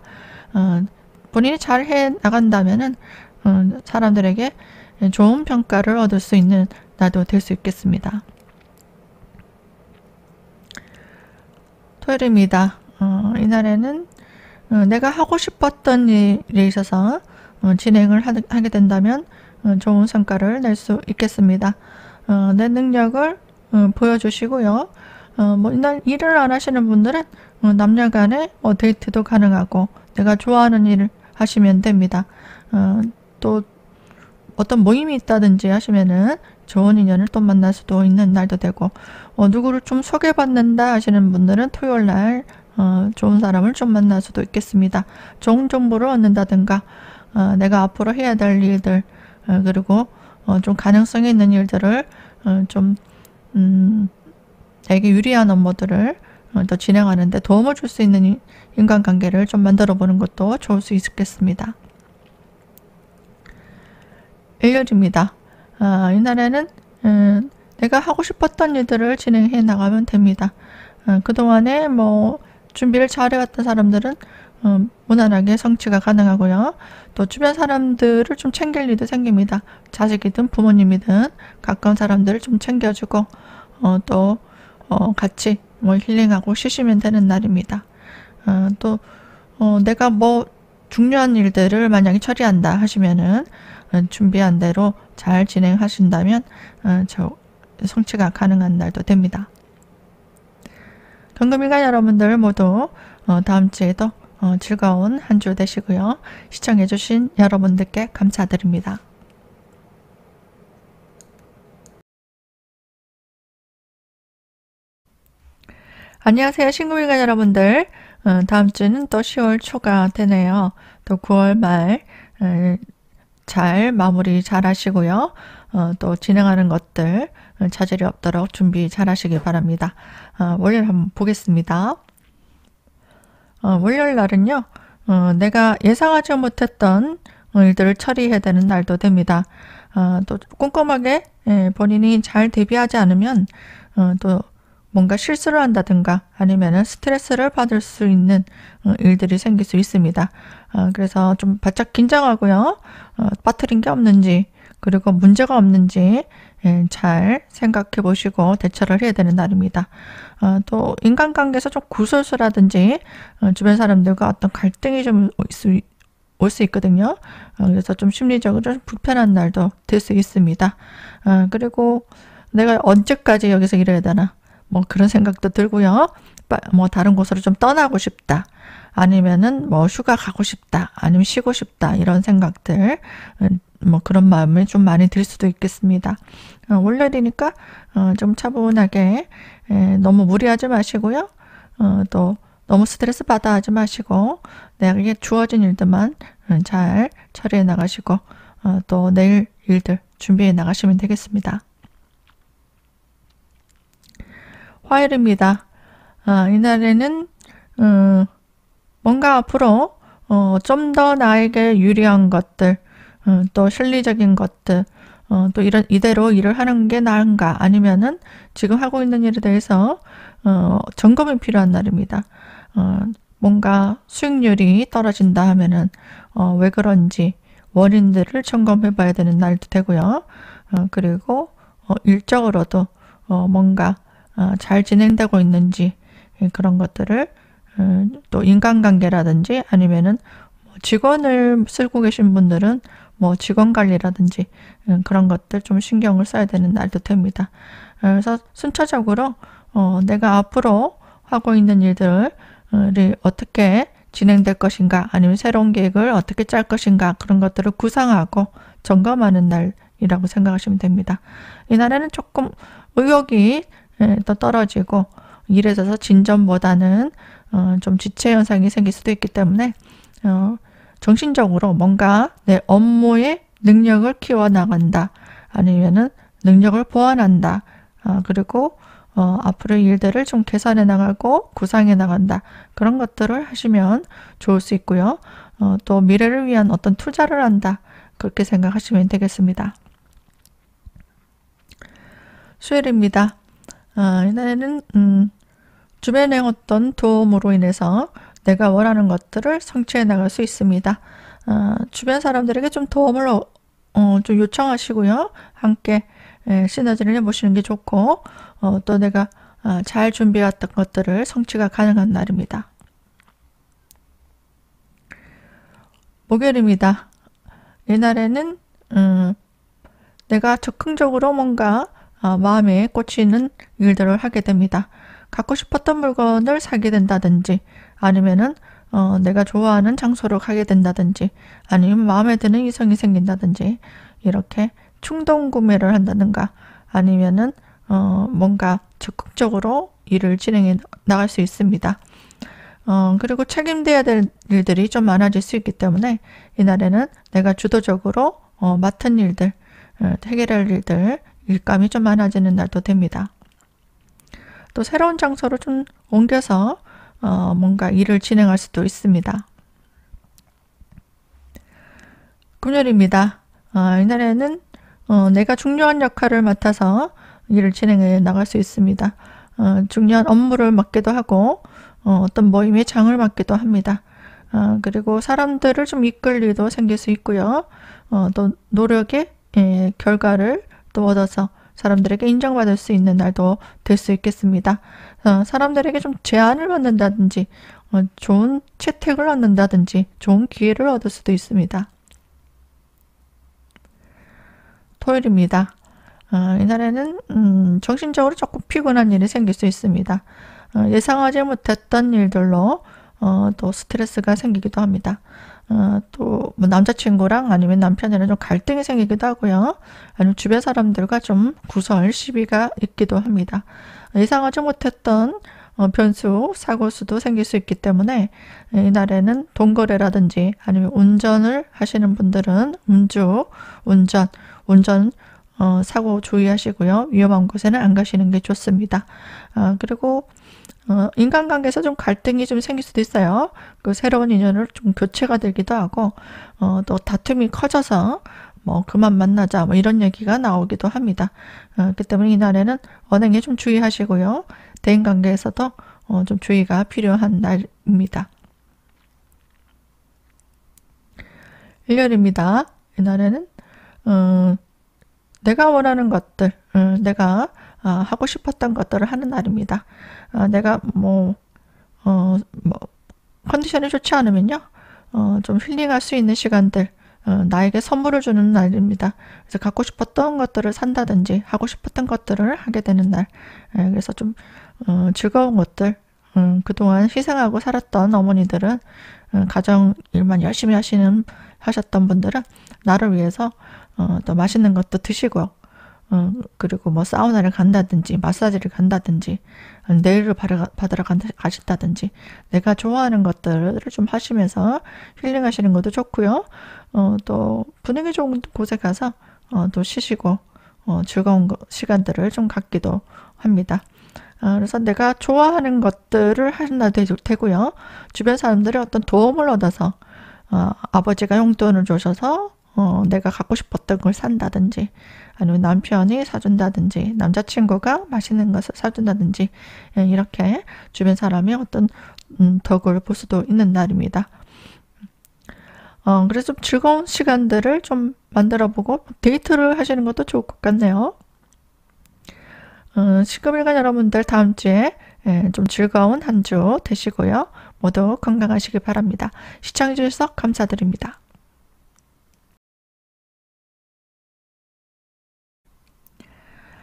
본인이 잘 해 나간다면은 사람들에게 좋은 평가를 얻을 수 있는 날도 될 수 있겠습니다. 토요일입니다. 이날에는 내가 하고 싶었던 일에 있어서 진행을 하게 된다면 좋은 성과를 낼 수 있겠습니다. 내 능력을 보여주시고요. 뭐 이날 일을 안 하시는 분들은 남녀 간에 데이트도 가능하고 내가 좋아하는 일을 하시면 됩니다. 또 어떤 모임이 있다든지 하시면은 좋은 인연을 또 만날 수도 있는 날도 되고 누구를 좀 소개받는다 하시는 분들은 토요일 날 좋은 사람을 좀 만날 수도 있겠습니다. 좋은 정보를 얻는다든가 내가 앞으로 해야 될 일들 그리고 좀 가능성이 있는 일들을 좀 내게 유리한 업무들을 더 진행하는 데 도움을 줄 수 있는 인간관계를 좀 만들어 보는 것도 좋을 수 있겠습니다. 일요일입니다. 이날에는 내가 하고 싶었던 일들을 진행해 나가면 됩니다. 그동안에 뭐 준비를 잘 해왔던 사람들은 무난하게 성취가 가능하고요. 또 주변 사람들을 좀 챙길 일도 생깁니다. 자식이든 부모님이든 가까운 사람들을 좀 챙겨주고 또 같이 뭐 힐링하고 쉬시면 되는 날입니다. 또 내가 뭐 중요한 일들을 만약에 처리한다 하시면은 준비한 대로 잘 진행하신다면 성취가 가능한 날도 됩니다. 경금일간 여러분들 모두 다음 주에도 즐거운 한 주 되시고요. 시청해주신 여러분들께 감사드립니다. 안녕하세요. 신금일간 여러분들. 다음 주는 또 10월 초가 되네요. 또 9월 말 잘 마무리 잘 하시고요. 또 진행하는 것들 차질이 없도록 준비 잘 하시기 바랍니다. 월요일 한번 보겠습니다. 월요일 날은요. 내가 예상하지 못했던 일들을 처리해야 되는 날도 됩니다. 또 꼼꼼하게 본인이 잘 대비하지 않으면 또 뭔가 실수를 한다든가 아니면은 스트레스를 받을 수 있는 일들이 생길 수 있습니다. 그래서 좀 바짝 긴장하고요. 빠뜨린 게 없는지 그리고 문제가 없는지 잘 생각해 보시고 대처를 해야 되는 날입니다. 또 인간관계에서 좀 구설수라든지 주변 사람들과 어떤 갈등이 좀 올 수 있거든요. 그래서 좀 심리적으로 좀 불편한 날도 될 수 있습니다. 그리고 내가 언제까지 여기서 일해야 되나 뭐 그런 생각도 들고요. 뭐 다른 곳으로 좀 떠나고 싶다. 아니면은 뭐 휴가 가고 싶다. 아니면 쉬고 싶다. 이런 생각들 뭐 그런 마음이 좀 많이 들 수도 있겠습니다. 월요일이니까 좀 차분하게 너무 무리하지 마시고요. 또 너무 스트레스 받아 하지 마시고 내게 주어진 일들만 잘 처리해 나가시고 또 내일 일들 준비해 나가시면 되겠습니다. 화요일입니다. 이날에는 뭔가 앞으로 좀 더 나에게 유리한 것들 또 실리적인 것들 또 이대로 일을 하는 게 나은가 아니면은 지금 하고 있는 일에 대해서 점검이 필요한 날입니다. 뭔가 수익률이 떨어진다 하면은 왜 그런지 원인들을 점검해 봐야 되는 날도 되고요. 그리고 일적으로도 뭔가 잘 진행되고 있는지 그런 것들을 또 인간관계라든지 아니면은 직원을 쓰고 계신 분들은 뭐 직원 관리라든지 그런 것들 좀 신경을 써야 되는 날도 됩니다. 그래서 순차적으로 내가 앞으로 하고 있는 일들이 어떻게 진행될 것인가 아니면 새로운 계획을 어떻게 짤 것인가 그런 것들을 구상하고 점검하는 날이라고 생각하시면 됩니다. 이날에는 조금 의욕이 더 떨어지고 일에 있어서 진전보다는 좀 지체 현상이 생길 수도 있기 때문에 정신적으로 뭔가 내 업무의 능력을 키워나간다. 아니면은 능력을 보완한다. 그리고 앞으로 일들을 좀 개선해 나가고 구상해 나간다. 그런 것들을 하시면 좋을 수 있고요. 또 미래를 위한 어떤 투자를 한다. 그렇게 생각하시면 되겠습니다. 수요일입니다. 이날에는 주변의 어떤 도움으로 인해서 내가 원하는 것들을 성취해 나갈 수 있습니다. 주변 사람들에게 좀 도움을 좀 요청하시고요. 함께 시너지를 해보시는 게 좋고 또 내가 잘 준비해왔던 것들을 성취가 가능한 날입니다. 목요일입니다. 이날에는 내가 적극적으로 뭔가 마음에 꽂히는 일들을 하게 됩니다. 갖고 싶었던 물건을 사게 된다든지 아니면은 내가 좋아하는 장소로 가게 된다든지 아니면 마음에 드는 이성이 생긴다든지 이렇게 충동 구매를 한다든가 아니면은 뭔가 적극적으로 일을 진행해 나갈 수 있습니다. 그리고 책임져야 될 일들이 좀 많아질 수 있기 때문에 이날에는 내가 주도적으로 맡은 일들, 해결할 일들, 일감이 좀 많아지는 날도 됩니다. 또 새로운 장소로 좀 옮겨서 뭔가 일을 진행할 수도 있습니다. 금요일입니다. 이날에는 내가 중요한 역할을 맡아서 일을 진행해 나갈 수 있습니다. 중요한 업무를 맡기도 하고 어떤 모임의 장을 맡기도 합니다. 그리고 사람들을 좀 이끌 일도 생길 수 있고요. 또 노력의 결과를 또 얻어서 사람들에게 인정받을 수 있는 날도 될 수 있겠습니다. 사람들에게 좀 제안을 받는다든지 좋은 채택을 얻는다든지 좋은 기회를 얻을 수도 있습니다. 토요일입니다. 이날에는 정신적으로 조금 피곤한 일이 생길 수 있습니다. 예상하지 못했던 일들로 또 스트레스가 생기기도 합니다. 또 뭐 남자친구랑 아니면 남편이랑 좀 갈등이 생기기도 하고요. 아니면 주변 사람들과 좀 구설, 시비가 있기도 합니다. 예상하지 못했던 변수, 사고 수도 생길 수 있기 때문에 이날에는 동거래라든지 아니면 운전을 하시는 분들은 운전 사고 주의하시고요. 위험한 곳에는 안 가시는 게 좋습니다. 그리고 인간관계에서 좀 갈등이 좀 생길 수도 있어요. 그 새로운 인연을 좀 교체가 되기도 하고 또 다툼이 커져서 뭐 그만 만나자 뭐 이런 얘기가 나오기도 합니다. 그렇기 때문에 이날에는 언행에 좀 주의하시고요. 대인관계에서도 좀 주의가 필요한 날입니다. 일요일입니다. 이날에는 내가 원하는 것들, 내가 하고 싶었던 것들을 하는 날입니다. 내가 컨디션이 좋지 않으면요. 좀 힐링할 수 있는 시간들, 나에게 선물을 주는 날입니다. 그래서 갖고 싶었던 것들을 산다든지 하고 싶었던 것들을 하게 되는 날. 그래서 좀 즐거운 것들, 그동안 희생하고 살았던 어머니들은, 가정 일만 열심히 하셨던 분들은 나를 위해서 또 맛있는 것도 드시고, 그리고 뭐 사우나를 간다든지 마사지를 간다든지 네일을 받으러 가신다든지 내가 좋아하는 것들을 좀 하시면서 힐링하시는 것도 좋고요. 또 분위기 좋은 곳에 가서 또 쉬시고 즐거운 시간들을 좀 갖기도 합니다. 그래서 내가 좋아하는 것들을 하는 날도 되고요. 주변 사람들이 어떤 도움을 얻어서 아버지가 용돈을 주셔서 내가 갖고 싶었던 걸 산다든지 아니면 남편이 사준다든지 남자친구가 맛있는 것을 사준다든지 이렇게 주변 사람이 어떤 덕을 볼 수도 있는 날입니다. 그래서 좀 즐거운 시간들을 좀 만들어보고 데이트를 하시는 것도 좋을 것 같네요. 시금일간 여러분들 다음 주에 좀 즐거운 한 주 되시고요. 모두 건강하시기 바랍니다. 시청해주셔서 감사드립니다.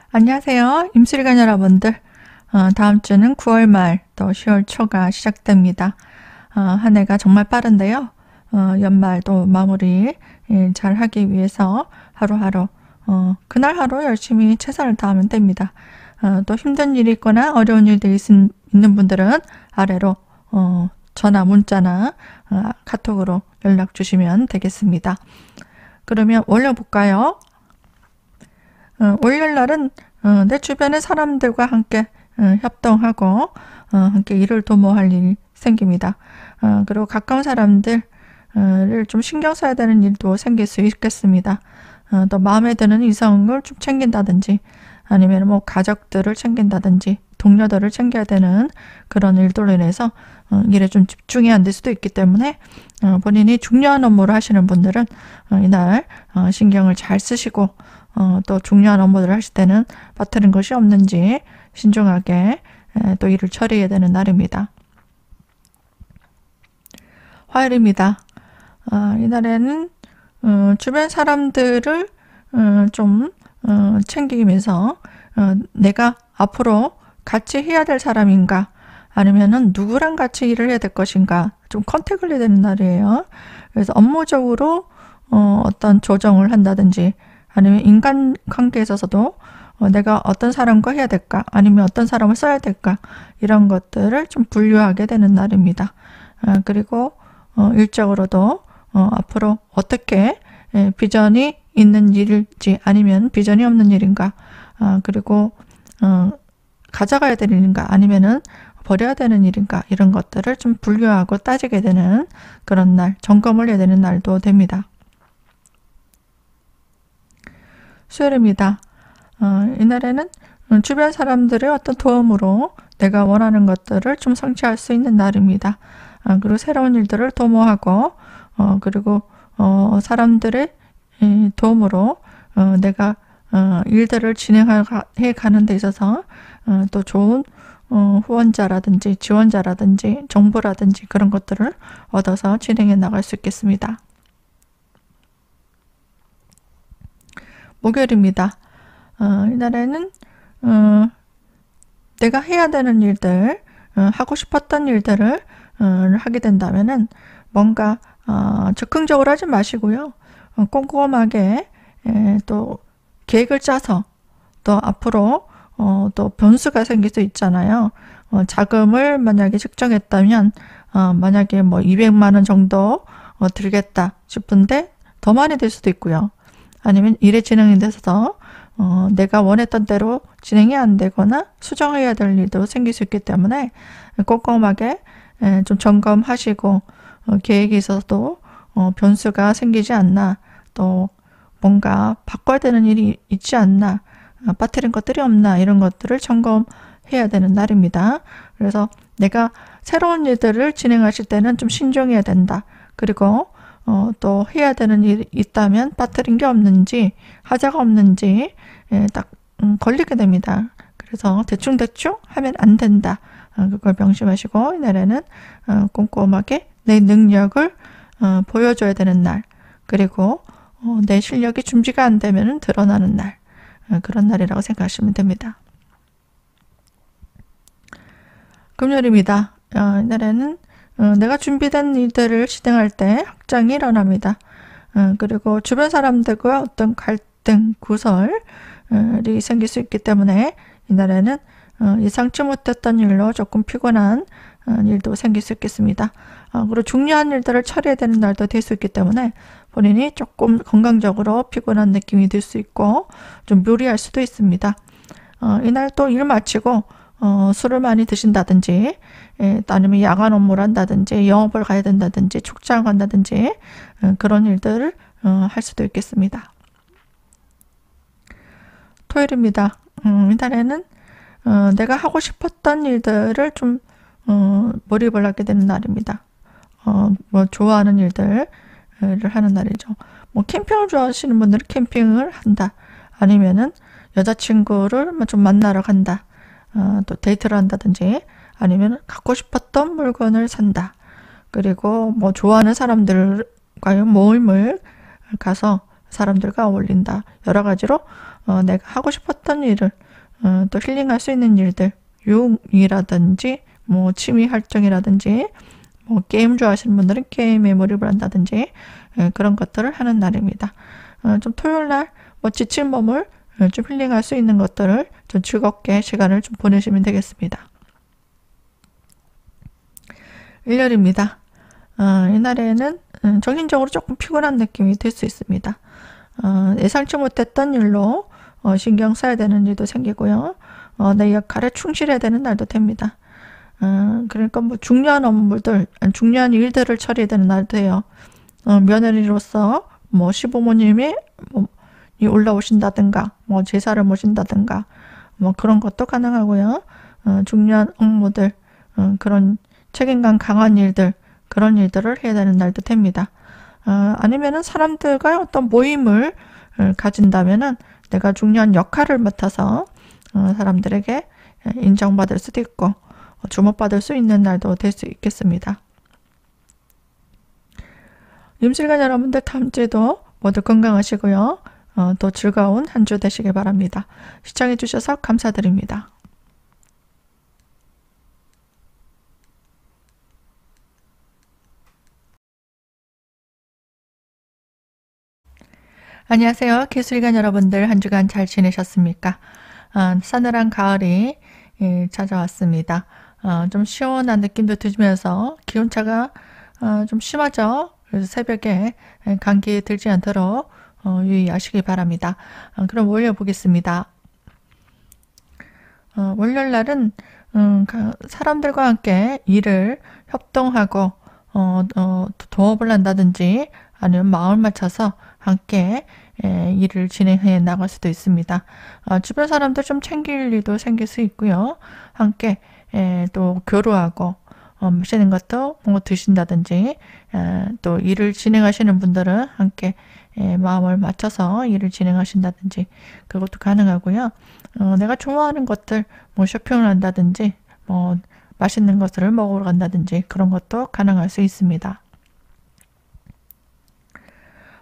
안녕하세요. 임술관 여러분들. 다음 주는 9월 말 또 10월 초가 시작됩니다. 한 해가 정말 빠른데요. 연말도 마무리 잘 하기 위해서 하루하루 그날 하루 열심히 최선을 다하면 됩니다. 또 힘든 일이 있거나 어려운 일들이 있는 분들은 아래로 전화, 문자나 카톡으로 연락 주시면 되겠습니다. 그러면 월요 볼까요? 월요일 날은 내 주변의 사람들과 함께 협동하고 함께 일을 도모할 일이 생깁니다. 그리고 가까운 사람들을 좀 신경 써야 되는 일도 생길 수 있겠습니다. 또 마음에 드는 이성을 좀 챙긴다든지 아니면 뭐 가족들을 챙긴다든지 동료들을 챙겨야 되는 그런 일들로 인해서 일에 좀 집중이 안 될 수도 있기 때문에 본인이 중요한 업무를 하시는 분들은 이날 신경을 잘 쓰시고 또 중요한 업무들을 하실 때는 빠뜨린 것이 없는지 신중하게 또 일을 처리해야 되는 날입니다. 화요일입니다. 이날에는 주변 사람들을 좀 챙기면서 내가 앞으로 같이 해야 될 사람인가 아니면은 누구랑 같이 일을 해야 될 것인가 좀 컨택을 해야 되는 날이에요. 그래서 업무적으로 어떤 조정을 한다든지 아니면 인간관계에 있어서도 내가 어떤 사람과 해야 될까 아니면 어떤 사람을 써야 될까 이런 것들을 좀 분류하게 되는 날입니다. 그리고 일적으로도 앞으로 어떻게 비전이 있는 일일지 아니면 비전이 없는 일인가 그리고 가져가야 되는 일인가 아니면은 버려야 되는 일인가 이런 것들을 좀 분류하고 따지게 되는 그런 날, 점검을 해야 되는 날도 됩니다. 수요일입니다. 이날에는 주변 사람들의 어떤 도움으로 내가 원하는 것들을 좀 성취할 수 있는 날입니다. 그리고 새로운 일들을 도모하고 그리고 사람들의 도움으로 내가 일들을 진행해 가는 데 있어서 또 좋은 후원자라든지 지원자라든지 정보라든지 그런 것들을 얻어서 진행해 나갈 수 있겠습니다. 목요일입니다. 이날에는 내가 해야 되는 일들, 하고 싶었던 일들을 하게 된다면은 뭔가 즉흥적으로 하지 마시고요. 꼼꼼하게 또 계획을 짜서 또 앞으로 또 변수가 생길 수 있잖아요. 자금을 만약에 측정했다면 만약에 뭐 200만 원 정도 들겠다 싶은데 더 많이 들 수도 있고요. 아니면 일의 진행이 돼서 내가 원했던 대로 진행이 안 되거나 수정해야 될 일도 생길 수 있기 때문에 꼼꼼하게 좀 점검하시고 계획에 있어서도 변수가 생기지 않나 또 뭔가 바꿔야 되는 일이 있지 않나 빠뜨린 것들이 없나 이런 것들을 점검해야 되는 날입니다. 그래서 내가 새로운 일들을 진행하실 때는 좀 신중해야 된다. 그리고 또 해야 되는 일이 있다면 빠뜨린 게 없는지 하자가 없는지 딱 걸리게 됩니다. 그래서 대충대충 하면 안 된다. 그걸 명심하시고 이날에는 꼼꼼하게 내 능력을 보여줘야 되는 날, 그리고 내 실력이 준비가 안 되면 드러나는 날, 그런 날이라고 생각하시면 됩니다. 금요일입니다. 이날에는 내가 준비된 일들을 진행할 때 확장이 일어납니다. 그리고 주변 사람들과 어떤 갈등, 구설이 생길 수 있기 때문에 이날에는 예상치 못했던 일로 조금 피곤한 일도 생길 수 있겠습니다. 그리고 중요한 일들을 처리해야 되는 날도 될 수 있기 때문에 본인이 조금 건강적으로 피곤한 느낌이 들 수 있고 좀 무리할 수도 있습니다. 이날 또 일 마치고 술을 많이 드신다든지, 아니면 야간 업무를 한다든지, 영업을 가야 된다든지, 출장 간다든지, 그런 일들을 할 수도 있겠습니다. 토요일입니다. 이날에는 내가 하고 싶었던 일들을 좀 몰입을 하게 되는 날입니다. 뭐 좋아하는 일들을 하는 날이죠. 뭐 캠핑을 좋아하시는 분들은 캠핑을 한다. 아니면은 여자친구를 좀 만나러 간다. 또 데이트를 한다든지, 아니면 갖고 싶었던 물건을 산다. 그리고 뭐 좋아하는 사람들과의 모임을 가서 사람들과 어울린다. 여러 가지로 내가 하고 싶었던 일을 또 힐링할 수 있는 일들, 유흥이라든지 뭐 취미 활동이라든지, 뭐 게임 좋아하시는 분들은 게임에 몰입을 한다든지, 그런 것들을 하는 날입니다. 좀 토요일 날 뭐 지친 몸을 좀 힐링할 수 있는 것들을 좀 즐겁게 시간을 좀 보내시면 되겠습니다. 일요일입니다. 이날에는 정신적으로 조금 피곤한 느낌이 들 수 있습니다. 예상치 못했던 일로 신경 써야 되는 일도 생기고요. 내 역할에 충실해야 되는 날도 됩니다. 그러니까 뭐 중요한 업무들, 중요한 일들을 처리해야 되는 날도 해요. 며느리로서 뭐 시부모님이 올라오신다든가, 뭐 제사를 모신다든가, 뭐 그런 것도 가능하고요. 중요한 업무들, 그런 책임감 강한 일들, 그런 일들을 해야 되는 날도 됩니다. 아니면은 사람들과 어떤 모임을 가진다면은 내가 중요한 역할을 맡아서 사람들에게 인정받을 수도 있고 주목받을 수 있는 날도 될 수 있겠습니다. 임실관 여러분들 다음 주에도 모두 건강하시고요. 또 즐거운 한 주 되시길 바랍니다. 시청해 주셔서 감사드립니다. 안녕하세요. 기술관 여러분들 한 주간 잘 지내셨습니까? 싸늘한 가을이 찾아왔습니다. 좀 시원한 느낌도 들면서 기온차가 좀 심하죠. 그래서 새벽에 감기 들지 않도록 유의하시기 바랍니다. 그럼 월요일 보겠습니다. 월요일 날은 사람들과 함께 일을 협동하고 도업을 한다든지, 아니면 마음을 맞춰서 함께 일을 진행해 나갈 수도 있습니다. 주변 사람들 좀 챙길 일도 생길 수 있고요. 함께 또 교류하고 맛있는 것도 뭐 드신다든지, 또 일을 진행하시는 분들은 함께 마음을 맞춰서 일을 진행하신다든지, 그것도 가능하고요. 내가 좋아하는 것들 뭐 쇼핑을 한다든지, 뭐 맛있는 것들을 먹으러 간다든지, 그런 것도 가능할 수 있습니다.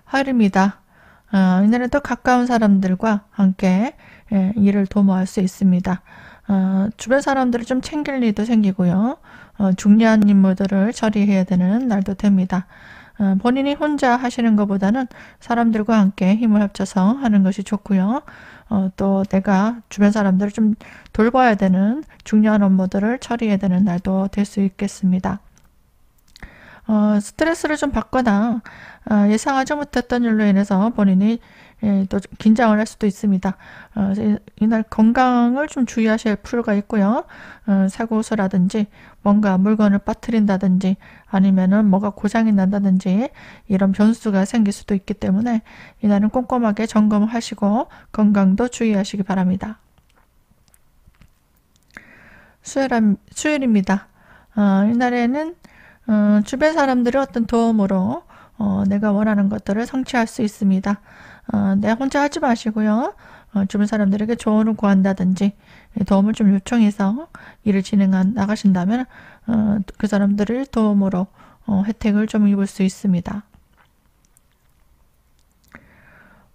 화요일입니다. 이날에도 가까운 사람들과 함께 일을 도모할 수 있습니다. 주변 사람들을 좀 챙길 일도 생기고요. 중요한 임무들을 처리해야 되는 날도 됩니다. 본인이 혼자 하시는 것보다는 사람들과 함께 힘을 합쳐서 하는 것이 좋고요. 또 내가 주변 사람들을 좀 돌봐야 되는 중요한 업무들을 처리해야 되는 날도 될 수 있겠습니다. 스트레스를 좀 받거나 예상하지 못했던 일로 인해서 본인이 또 긴장을 할 수도 있습니다. 이날 건강을 좀 주의하실 필요가 있고요. 사고서라든지 뭔가 물건을 빠뜨린다든지, 아니면은 뭐가 고장이 난다든지, 이런 변수가 생길 수도 있기 때문에 이날은 꼼꼼하게 점검을 하시고 건강도 주의하시기 바랍니다. 수요일입니다. 이날에는 주변 사람들의 어떤 도움으로 내가 원하는 것들을 성취할 수 있습니다. 내가 혼자 하지 마시고요. 주변 사람들에게 조언을 구한다든지 도움을 좀 요청해서 일을 나가신다면 그 사람들의 도움으로 혜택을 좀 입을 수 있습니다.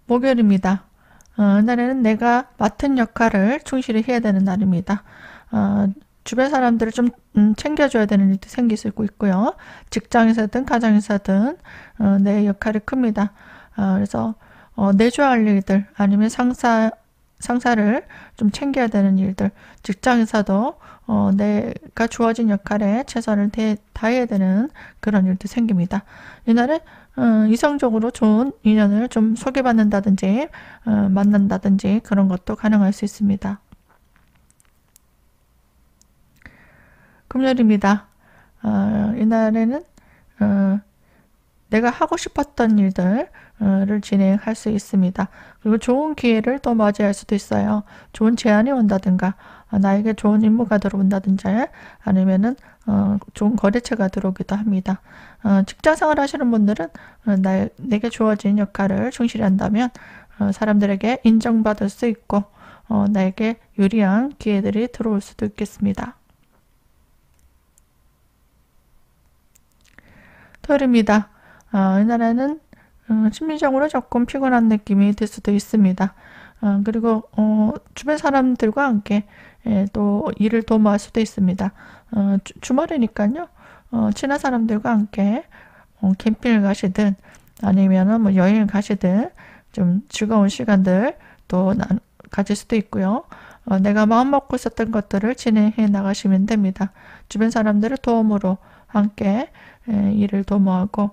목요일입니다. 이날에는 내가 맡은 역할을 충실히 해야 되는 날입니다. 주변 사람들을 좀 챙겨줘야 되는 일도 생길 수 있고요. 직장에서든 가정에서든 내 역할이 큽니다. 그래서 내줘야 할 일들 아니면 상사를 좀 챙겨야 되는 일들, 직장에서도 내가 주어진 역할에 최선을 다해야 되는 그런 일도 생깁니다. 이날은 이성적으로 좋은 인연을 좀 소개받는다든지 만난다든지 그런 것도 가능할 수 있습니다. 금요일입니다. 이날에는 내가 하고 싶었던 일들을 진행할 수 있습니다. 그리고 좋은 기회를 또 맞이할 수도 있어요. 좋은 제안이 온다든가 나에게 좋은 임무가 들어온다든지 아니면은 좋은 거래처가 들어오기도 합니다. 직장생활 하시는 분들은 내게 주어진 역할을 충실히 한다면 사람들에게 인정받을 수 있고 나에게 유리한 기회들이 들어올 수도 있겠습니다. 토요일입니다. 이날에는 심리적으로 조금 피곤한 느낌이 들 수도 있습니다. 그리고 주변 사람들과 함께 또 일을 도모할 수도 있습니다. 주말이니까요. 친한 사람들과 함께 캠핑을 가시든 아니면 뭐 여행을 가시든 좀 즐거운 시간들 또 가질 수도 있고요. 내가 마음 먹고 있었던 것들을 진행해 나가시면 됩니다. 주변 사람들의 도움으로 함께 일을 도모하고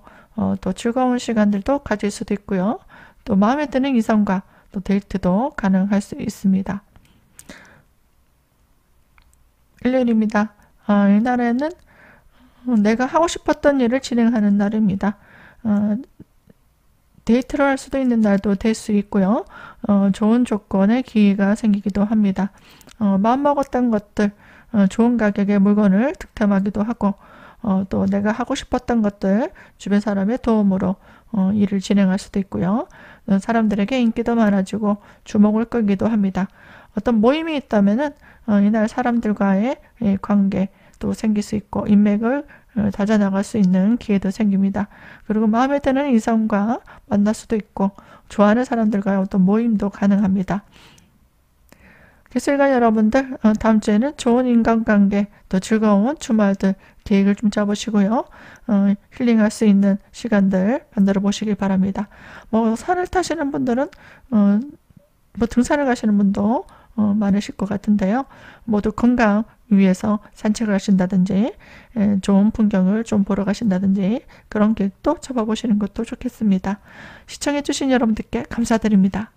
또 즐거운 시간들도 가질 수도 있고요. 또 마음에 드는 이성과 또 데이트도 가능할 수 있습니다. 일요일입니다. 이날에는 내가 하고 싶었던 일을 진행하는 날입니다. 데이트를 할 수도 있는 날도 될 수 있고요. 좋은 조건의 기회가 생기기도 합니다. 마음먹었던 것들, 좋은 가격의 물건을 득템하기도 하고 또 내가 하고 싶었던 것들 주변 사람의 도움으로 일을 진행할 수도 있고요. 사람들에게 인기도 많아지고 주목을 끌기도 합니다. 어떤 모임이 있다면은 이날 사람들과의 관계도 생길 수 있고 인맥을 다져나갈 수 있는 기회도 생깁니다. 그리고 마음에 드는 이성과 만날 수도 있고 좋아하는 사람들과의 어떤 모임도 가능합니다. 기술가 여러분들 다음 주에는 좋은 인간관계 또 즐거운 주말들 계획을 좀 짜보시고요. 힐링할 수 있는 시간들 만들어 보시길 바랍니다. 뭐 산을 타시는 분들은 뭐 등산을 가시는 분도 많으실 것 같은데요. 모두 건강 위해서 산책을 하신다든지 좋은 풍경을 좀 보러 가신다든지 그런 계획도 잡아보시는 것도 좋겠습니다. 시청해 주신 여러분들께 감사드립니다.